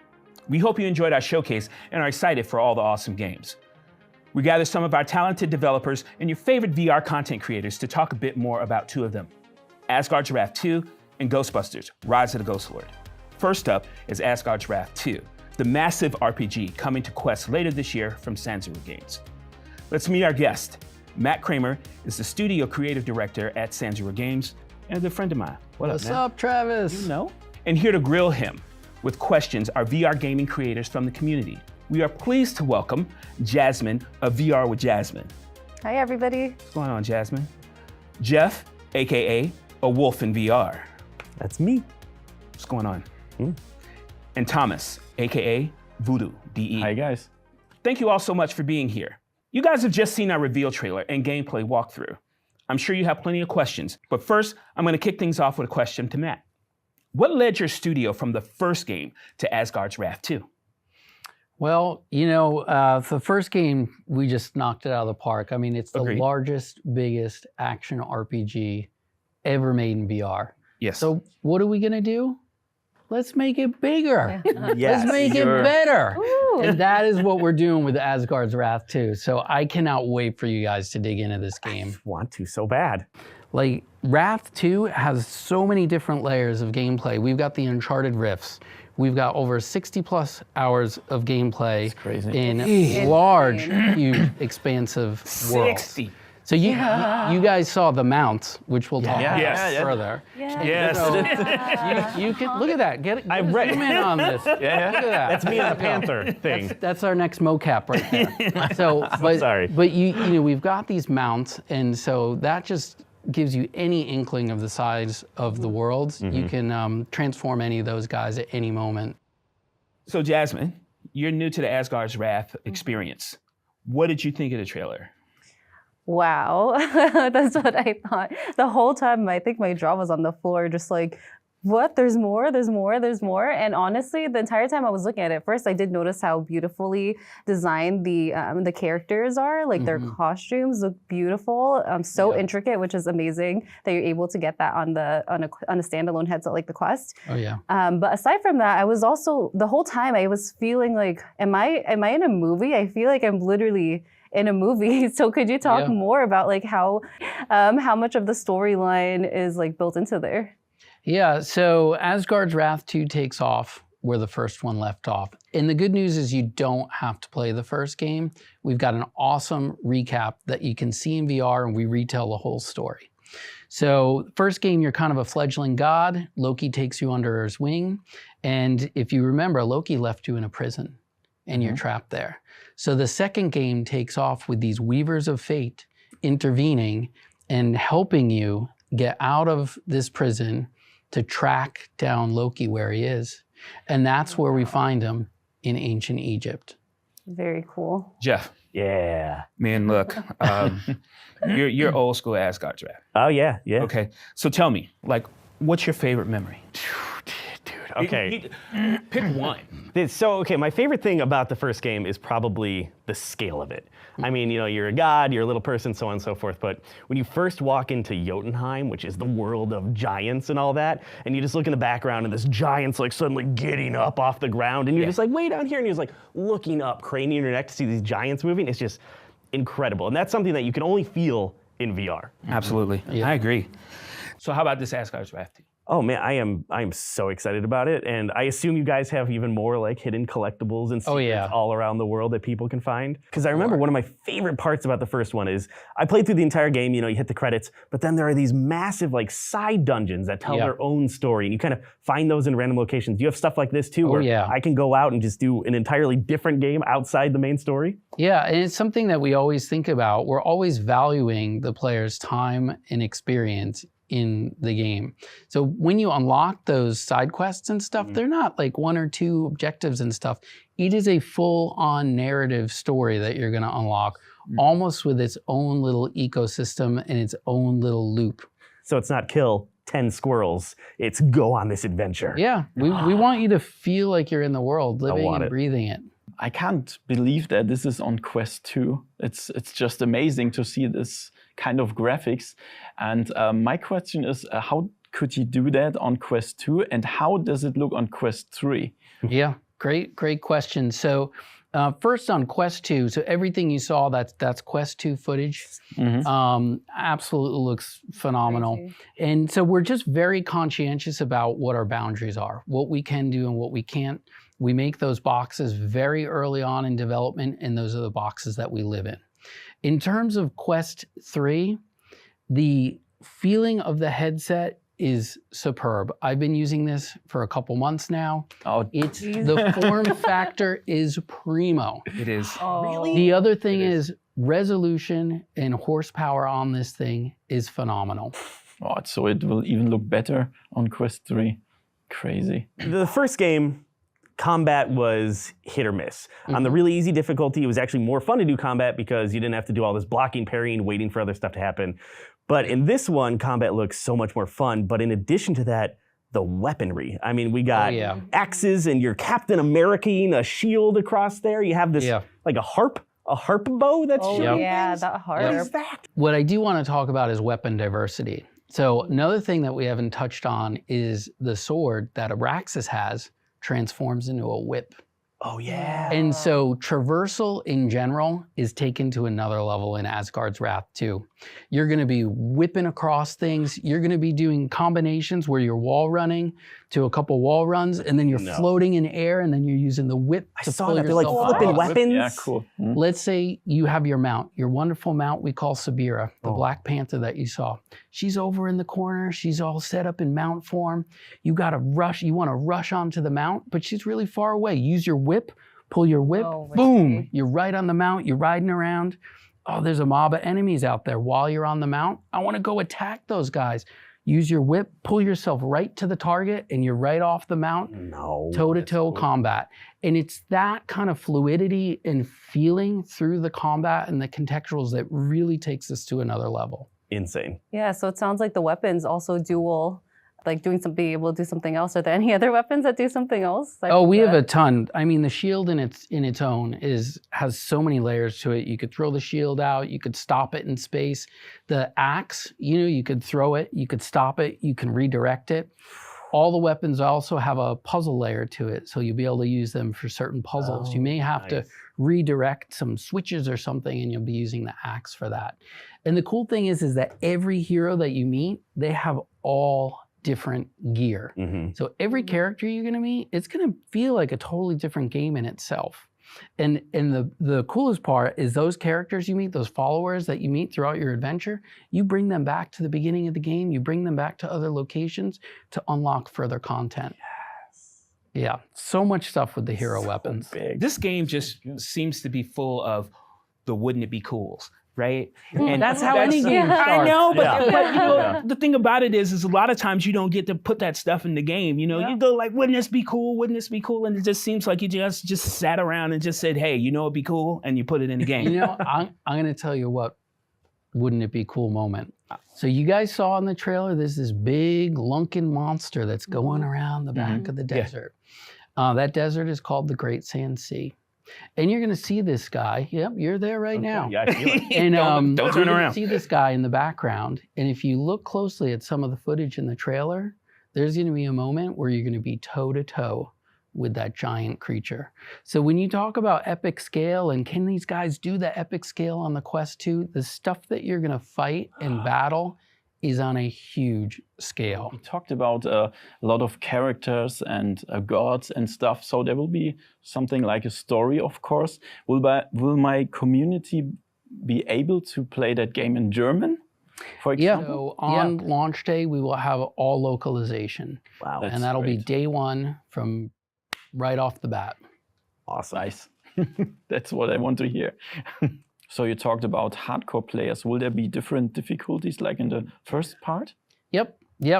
We hope you enjoyed our showcase and are excited for all the awesome games. We gathered some of our talented developers and your favorite VR content creators to talk a bit more about two of them, Asgard's Wrath 2 and Ghostbusters: Rise of the Ghost Lord. First up is Asgard's Wrath 2, the massive RPG coming to Quest later this year from Sanzero Games. Let's meet our guest. Matt Kramer is the studio creative director at Sanzero Games and a good friend of mine. What's up, Travis? You know? And here to grill him with questions are VR gaming creators from the community. We are pleased to welcome Jasmine of VR with Jasmine. Hi, everybody. What's going on, Jasmine? Jeff, AKA A Wolf in VR. That's me. What's going on? And Thomas, AKA Voodoo, DE. Hi, guys. Thank you all so much for being here. You guys have just seen our reveal trailer and gameplay walkthrough. I'm sure you have plenty of questions, but first, I'm going to kick things off with a question to Matt. What led your studio from the first game to Asgard's Wrath 2? Well, you know, the first game, we just knocked it out of the park. I mean, it's the largest, biggest action RPG ever made in VR. Yes. So what are we going to do? Let's make it bigger. Yes, Let's make it better. And that is what we're doing with Asgard's Wrath 2. So I cannot wait for you guys to dig into this game. I want to so bad. Like, Wrath 2 has so many different layers of gameplay. We've got the Uncharted Rifts. We've got over 60 plus hours of gameplay in large, huge, expansive worlds. 60. So you guys saw the mounts, which we'll talk about further. Yes. So you can look at that. Zoom in on this. Look at that. That's me and the Panther thing. That's our next mocap right there. So, but you know, we've got these mounts, and so that just gives you any inkling of the size of the worlds. You can transform any of those guys at any moment. So Jasmine, you're new to the Asgard's Wrath experience. What did you think of the trailer? Wow, that's what I thought. The whole time, I think my jaw was on the floor, just like, what? There's more, there's more, there's more. And honestly, the entire time I was looking at it, first I did notice how beautifully designed the characters are. Like their costumes look beautiful, so intricate, which is amazing that you're able to get that on a standalone headset like the Quest. Oh yeah. But aside from that, I was also, the whole time I was feeling like, am I in a movie? I feel like I'm literally in a movie. So could you talk more about like how much of the storyline is like built into there? Yeah, so Asgard's Wrath 2 takes off where the first one left off. And the good news is you don't have to play the first game. We've got an awesome recap that you can see in VR, and we retell the whole story. So first game, you're kind of a fledgling god. Loki takes you under his wing. And if you remember, Loki left you in a prison and you're trapped there. So the second game takes off with these Weavers of Fate intervening and helping you get out of this prison to track down Loki where he is. And that's where we find him in ancient Egypt. Very cool. Jeff. Yeah. Man, look, you're old school Asgard draft. Oh, yeah. Okay, so tell me, like, what's your favorite memory? Okay. Pick one. Okay, my favorite thing about the first game is probably the scale of it. I mean, you're a god, you're a little person, so on and so forth, but when you first walk into Jotunheim, which is the world of giants and all that, and you just look in the background and this giant's like suddenly getting up off the ground, and you're just like, way down here, and you're just like looking up, craning your neck to see these giants moving, it's just incredible. And that's something that you can only feel in VR. Absolutely, I agree. So how about this Asgard draft? Oh man, I am so excited about it, and I assume you guys have even more like hidden collectibles and secrets all around the world that people can find. Because I remember one of my favorite parts about the first one is I played through the entire game. You hit the credits, but then there are these massive like side dungeons that tell their own story, and you kind of find those in random locations. Do you have stuff like this too, where I can go out and just do an entirely different game outside the main story? Yeah, and it's something that we always think about. We're always valuing the player's time and experience in the game. So when you unlock those side quests and stuff, they're not like 1 or 2 objectives and stuff. It is a full-on narrative story that you're going to unlock, almost with its own little ecosystem and its own little loop. So it's not kill 10 squirrels, it's go on this adventure. Yeah, we want you to feel like you're in the world, living and breathing it. I can't believe that this is on Quest 2. It's just amazing to see this kind of graphics. And my question is, how could you do that on Quest 2, and how does it look on Quest 3? Yeah, great question. So first on Quest 2, so everything you saw, that's Quest 2 footage. Absolutely looks phenomenal. Crazy. And so we're just very conscientious about what our boundaries are, what we can do and what we can't. We make those boxes very early on in development, and those are the boxes that we live in. In terms of Quest 3, the feeling of the headset is superb. I've been using this for a couple months now. The form factor is primo. It is. Really? The other thing is resolution and horsepower on this thing is phenomenal. So it will even look better on Quest 3. Crazy. The first game, combat was hit or miss. On the really easy difficulty, it was actually more fun to do combat because you didn't have to do all this blocking, parrying, waiting for other stuff to happen. But in this one, combat looks so much more fun. But in addition to that, the weaponry. I mean, we got axes, and you're Captain America-ing a shield across there. You have this like a harp bow that's shooting things. That harp. What is that? What I do want to talk about is weapon diversity. So another thing that we haven't touched on is the sword that Abraxas has transforms into a whip. Oh yeah. And so traversal in general is taken to another level in Asgard's Wrath too. You're going to be whipping across things. You're going to be doing combinations where you're wall running to a couple wall runs, and then you're floating in air, and then you're using the whip to pull yourself. They're like flipping weapons. Yeah, cool. Let's say you have your mount, your wonderful mount we call Sabira, the Black Panther that you saw. She's over in the corner. She's all set up in mount form. You got to rush. You want to rush onto the mount, but she's really far away. Use your whip, pull your whip, boom. You're right on the mount. You're riding around. Oh, there's a mob of enemies out there while you're on the mount. I want to go attack those guys. Use your whip, pull yourself right to the target, and you're right off the mount, toe-to-toe combat. And it's that kind of fluidity and feeling through the combat and the contextuals that really takes us to another level. Insane. Yeah, so it sounds like the weapons also dual, like being able to do something else. Are there any other weapons that do something else? We have a ton. I mean, the shield in its own has so many layers to it. You could throw the shield out, you could stop it in space. The axe, you could throw it, you could stop it, you can redirect it. All the weapons also have a puzzle layer to it, so you'll be able to use them for certain puzzles. You may have to redirect some switches or something, and you'll be using the axe for that. And the cool thing is that every hero that you meet, they have all different gear. So every character you're going to meet, it's going to feel like a totally different game in itself. And the coolest part is those characters you meet, those followers that you meet throughout your adventure, you bring them back to the beginning of the game, you bring them back to other locations to unlock further content. Yeah, so much stuff with the hero weapons. This game just seems to be full of the wouldn't it be cools. right? That's how any game starts. I know, but, Yeah. but you know, the thing about it is a lot of times you don't get to put that stuff in the game. You know, you go like, wouldn't this be cool? Wouldn't this be cool? And it just seems like you just sat around and just said, hey, you know, it'd be cool, and you put it in the game. You know, I'm going to tell you what, wouldn't it be cool moment. So you guys saw in the trailer, there's this big lunken monster that's going around the back of the desert. That desert is called the Great Sand Sea. And you're going to see this guy. Yep, you're there right now. Yeah, I feel it. And don't turn you're gonna around. see this guy in the background. And if you look closely at some of the footage in the trailer, there's going to be a moment where you're going to be toe to toe with that giant creature. So when you talk about epic scale and can these guys do the epic scale on the Quest 2, the stuff that you're going to fight and battle is on a huge scale. We talked about a lot of characters and gods and stuff, so there will be something like a story, of course. Will my community be able to play that game in German, for example? So on launch day, we will have all localization. Wow. And that'll be day one from right off the bat. Awesome. Nice. That's what I want to hear. So you talked about hardcore players. Will there be different difficulties like in the first part? Yep.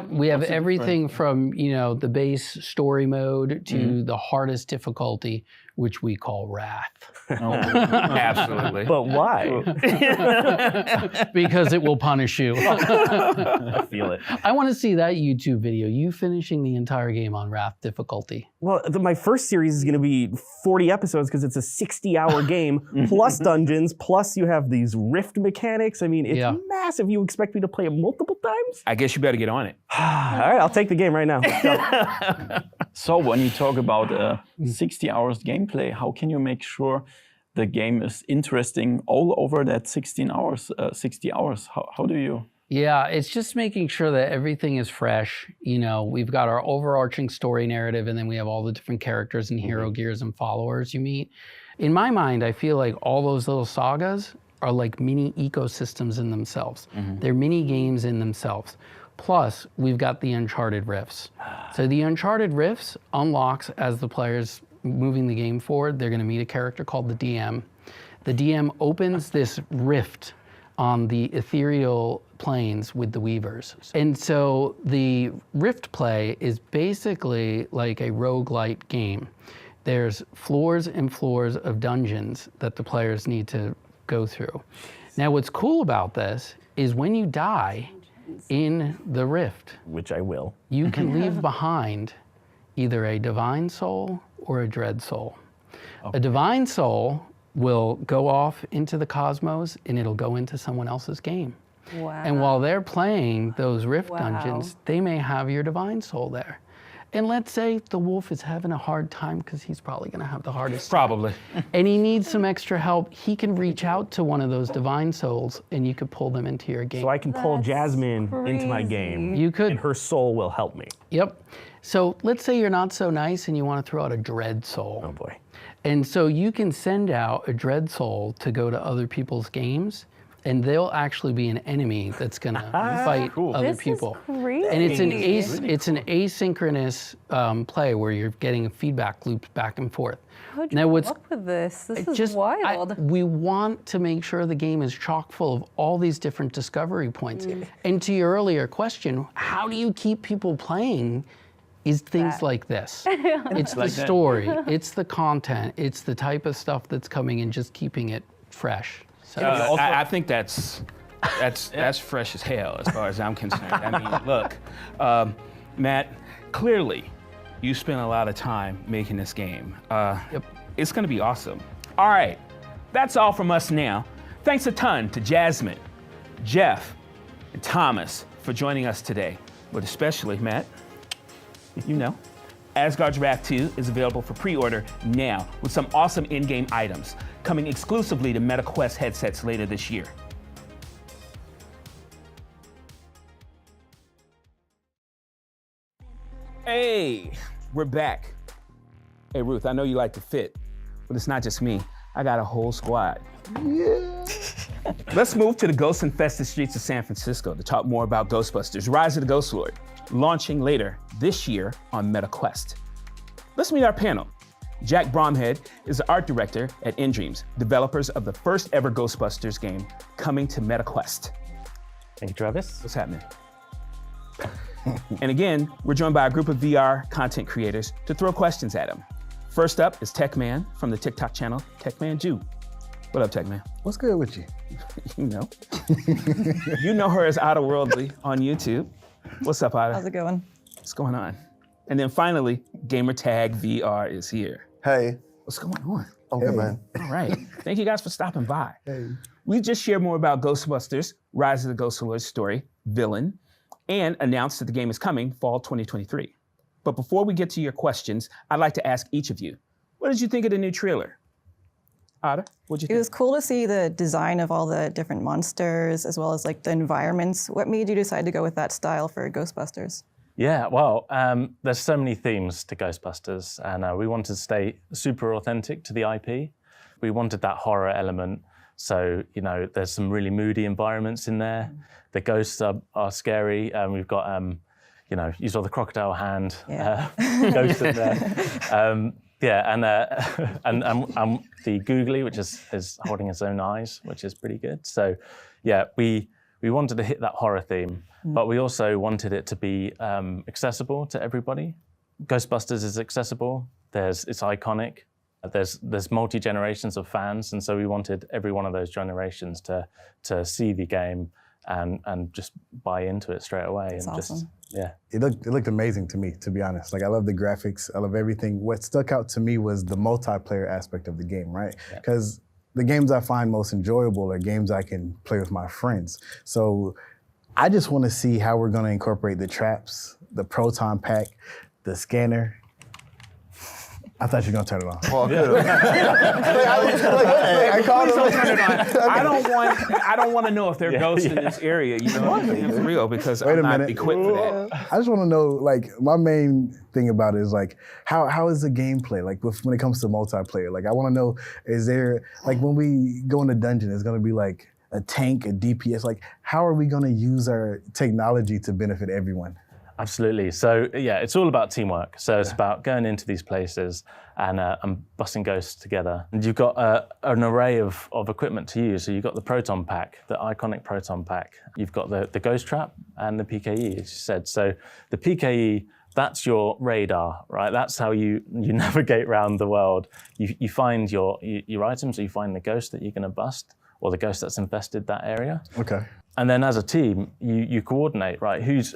We have everything from, you know, the base story mode to the hardest difficulty, which we call Wrath. Absolutely. But why? Because it will punish you. I feel it. I want to see that YouTube video, you finishing the entire game on Wrath difficulty. Well, my first series is going to be 40 episodes because it's a 60-hour game, plus dungeons, plus you have these rift mechanics. I mean, it's massive. You expect me to play it multiple times? I guess you better get on it. All right, I'll take the game right now. So when you talk about 60 hours gameplay, how can you make sure the game is interesting all over that 60 hours? How do you? Yeah, it's just making sure that everything is fresh. You know, we've got our overarching story narrative, and then we have all the different characters and hero gears and followers you meet. In my mind, I feel like all those little sagas are like mini ecosystems in themselves. They're mini games in themselves. Plus, we've got the Uncharted Rifts. So the Uncharted Rifts unlocks as the player's moving the game forward. They're going to meet a character called the DM. The DM opens this rift on the ethereal planes with the Weavers. And so the Rift play is basically like a roguelite game. There's floors and floors of dungeons that the players need to go through. Now, what's cool about this is when you die in the Rift, which I will, you can leave behind either a divine soul or a dread soul. A divine soul will go off into the cosmos and it'll go into someone else's game. Wow. And while they're playing those Rift dungeons, they may have your divine soul there. And let's say the wolf is having a hard time because he's probably going to have the hardest time. Probably. And he needs some extra help. He can reach out to one of those divine souls and you could pull them into your game. So I can pull Jasmine into my game. You could. And her soul will help me. Yep. So let's say you're not so nice and you want to throw out a dread soul. Oh boy. And so you can send out a dread soul to go to other people's games, and they'll actually be an enemy that's going to fight other people. Crazy. And it's an asynchronous play where you're getting a feedback loop back and forth. How'd you come up with this? This is wild. We want to make sure the game is chock full of all these different discovery points. And to your earlier question, how do you keep people playing? Is things like this. It's the story, it's the content, it's the type of stuff that's coming and just keeping it fresh. So I think that's fresh as hell as far as I'm concerned. I mean, look, Matt, clearly you spent a lot of time making this game. It's gonna be awesome. All right, that's all from us now. Thanks a ton to Jasmine, Jeff, and Thomas for joining us today, but especially Matt. You know, Asgard's Wrath 2 is available for pre-order now with some awesome in-game items coming exclusively to MetaQuest headsets later this year. Hey, we're back. Hey Ruth, I know you like to fit, but it's not just me. I got a whole squad. Yeah. Let's move to the ghost-infested streets of San Francisco to talk more about Ghostbusters: Rise of the Ghost Lord, launching later this year on MetaQuest. Let's meet our panel. Jack Bromhead is the art director at InDreams, developers of the first ever Ghostbusters game coming to MetaQuest. Thank you, Travis. What's happening? And again, we're joined by a group of VR content creators to throw questions at him. First up is Techman from the TikTok channel, Techman Jew. What up, Techman? What's good with you? You know. You know her as Otterworldly on YouTube. What's up, Otter? How's it going? What's going on? And then finally, Gamertag VR is here. Hey. What's going on? I'm good, man. All right. Thank you guys for stopping by. Hey. We just shared more about Ghostbusters, Rise of the Ghost Lord story, Villain, and announced that the game is coming fall 2023. But before we get to your questions, I'd like to ask each of you, what did you think of the new trailer? Otter, what'd you think? It was cool to see the design of all the different monsters as well as like the environments. What made you decide to go with that style for Ghostbusters? Yeah, well, there's so many themes to Ghostbusters, and we wanted to stay super authentic to the IP. We wanted that horror element, so there's some really moody environments in there. The ghosts are scary. We've got, you saw the crocodile hand ghost in there. And the googly, which is holding its own eyes, which is pretty good. So, yeah, we wanted to hit that horror theme, but we also wanted it to be accessible to everybody. Ghostbusters is accessible. It's iconic. There's multi-generations of fans, and so we wanted every one of those generations to see the game and just buy into it straight away. That's and awesome. It looked amazing to me, to be honest. Like, I love the graphics, I love everything. What stuck out to me was the multiplayer aspect of the game, right? Because the games I find most enjoyable are games I can play with my friends. So I just want to see how we're going to incorporate the traps, the proton pack, the scanner. I thought you were gonna turn it on. Well, Please don't turn it on. I don't want to know if there are ghosts in this area. You know, for real, because I'm not equipped for that. I just want to know, like, my main thing about it is like, how is the gameplay? Like, when it comes to multiplayer, like, I want to know, is there, like, when we go in the dungeon, it's gonna be like a tank, a DPS. Like, how are we gonna use our technology to benefit everyone? Absolutely. So yeah, it's all about teamwork. So it's about going into these places and busting ghosts together. And you've got an array of equipment to use. So you've got the proton pack, the iconic proton pack. You've got the ghost trap and the PKE, as you said. So the PKE, that's your radar, right? That's how you navigate around the world. You find your items, or you find the ghost that you're going to bust, or the ghost that's infested that area. Okay. And then as a team, you coordinate, right? Who's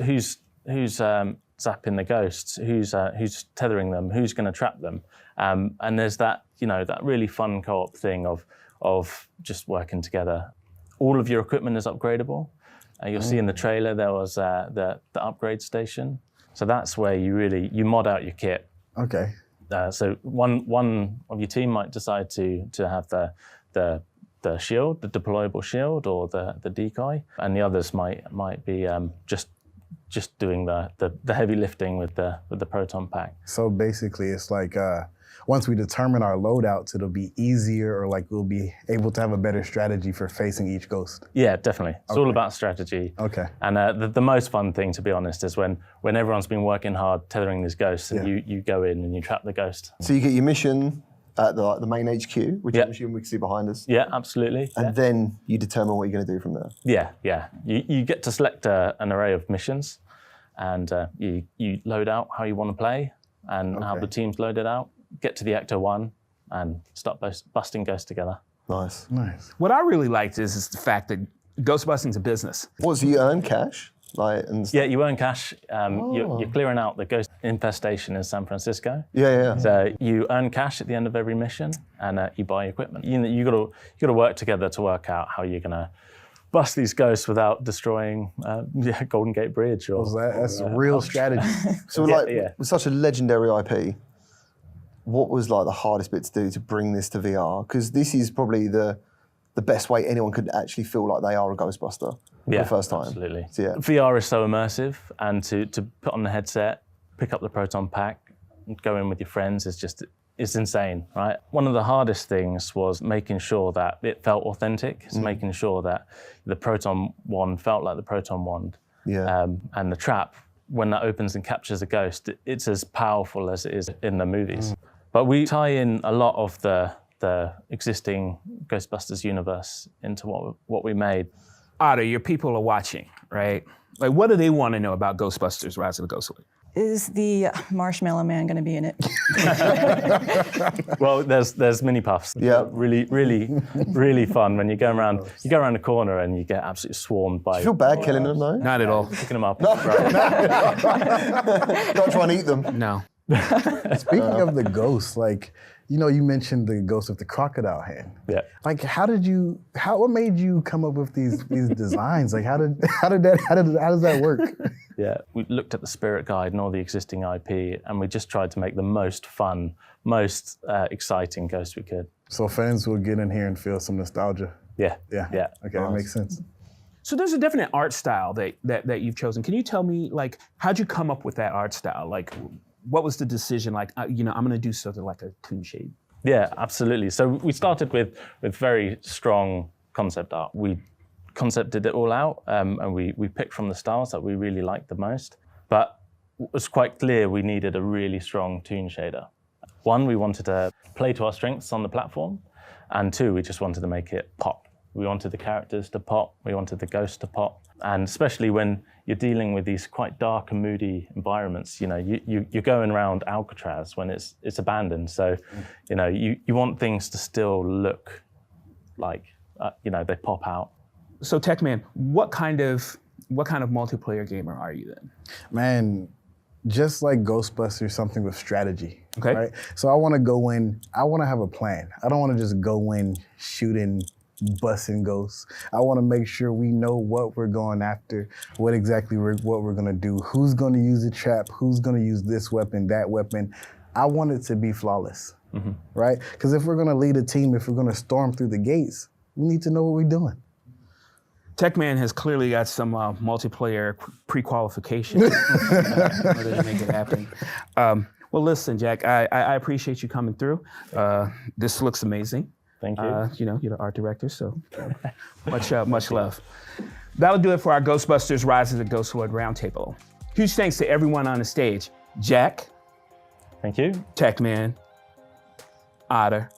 zapping the ghosts, who's tethering them, who's going to trap them, and there's that that really fun co-op thing of just working together. All of your equipment is upgradable. You'll see in the trailer there was the upgrade station, so that's where you mod out your kit. Okay. So one of your team might decide to have the shield, the deployable shield, or the decoy, and the others might be just doing the heavy lifting with the proton pack. So basically, it's like once we determine our loadouts, it'll be easier, or like we'll be able to have a better strategy for facing each ghost. Yeah, definitely. It's all about strategy. Okay. And the most fun thing, to be honest, is when everyone's been working hard tethering these ghosts, and you go in and you trap the ghost. So you get your mission at the main HQ, which I'm assuming we can see behind us. Yeah, absolutely. And then you determine what you're going to do from there. Yeah. You get to select an array of missions, and you load out how you want to play and how the team's loaded out. Get to the Ecto 1 and start busting ghosts together. Nice. What I really liked is the fact that ghost busting's a business. So you earn cash? Yeah, you earn cash. You're clearing out the ghost infestation in San Francisco. Yeah. So you earn cash at the end of every mission, and you buy equipment. You got to work together to work out how you're gonna bust these ghosts without destroying Golden Gate Bridge. That's real strategy. So with such a legendary IP, what was like the hardest bit to do to bring this to VR? Because this is probably the best way anyone could actually feel like they are a Ghostbuster for the first time. Absolutely. So, yeah. VR is so immersive, and to put on the headset, pick up the proton pack, and go in with your friends it's insane, right? One of the hardest things was making sure that it felt authentic. It's making sure that the proton wand felt like the proton wand. Yeah. And the trap, when that opens and captures a ghost, it's as powerful as it is in the movies. But we tie in a lot of the existing Ghostbusters universe into what we made. Otter, your people are watching, right? Like, what do they want to know about Ghostbusters: Rise of the Ghostlord? Is the Marshmallow Man going to be in it? Well, there's mini puffs. Yeah, really fun when you go around the corner and you get absolutely swarmed by. Do you feel bad killing them though? Not at all. Picking them up. Don't try and eat them. No. Speaking of the ghosts, like, you know, you mentioned the ghost of the crocodile hand. Yeah. Like, what made you come up with these designs? Like, how does that work? Yeah, we looked at the spirit guide and all the existing IP, and we just tried to make the most fun, most exciting ghost we could. So fans will get in here and feel some nostalgia. Yeah. Okay, that makes sense. So there's a definite art style that you've chosen. Can you tell me, like, how'd you come up with that art style? Like, what was the decision? Like, I'm going to do something like a Toon Shade. Yeah, absolutely. So we started with very strong concept art. We concepted it all out, and we picked from the styles that we really liked the most. But it was quite clear we needed a really strong toon shader. One, we wanted to play to our strengths on the platform, and two, we just wanted to make it pop. We wanted the characters to pop, we wanted the ghost to pop, and especially when you're dealing with these quite dark and moody environments, you know, you're going around Alcatraz when it's abandoned, so you know you want things to still look like they pop out. So Techman, what kind of multiplayer gamer are you then? Man, just like Ghostbusters, something with strategy. Okay. Right? So I want to go in, I want to have a plan. I don't want to just go in shooting, busting ghosts. I want to make sure we know what we're going after, what we're going to do, who's going to use the trap, who's going to use this weapon, that weapon. I want it to be flawless, right? Because if we're going to lead a team, if we're going to storm through the gates, we need to know what we're doing. Techman has clearly got some multiplayer pre-qualification in order to make it happen. Well, listen, Jack, I appreciate you coming through. This looks amazing. Thank you. You're the art director, so much love. That'll do it for our Ghostbusters Rise of the Ghostlord Roundtable. Huge thanks to everyone on the stage. Jack. Thank you. Techman, Otter,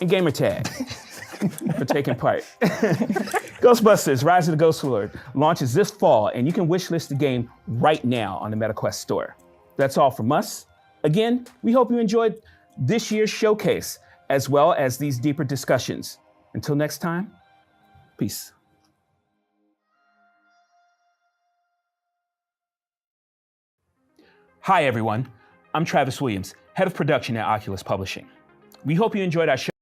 and Gamertag for taking part. Ghostbusters Rise of the Ghostlord launches this fall, and you can wishlist the game right now on the MetaQuest store. That's all from us. Again, we hope you enjoyed this year's showcase, as well as these deeper discussions. Until next time, peace. Hi, everyone. I'm Travis Williams, head of production at Oculus Publishing. We hope you enjoyed our show.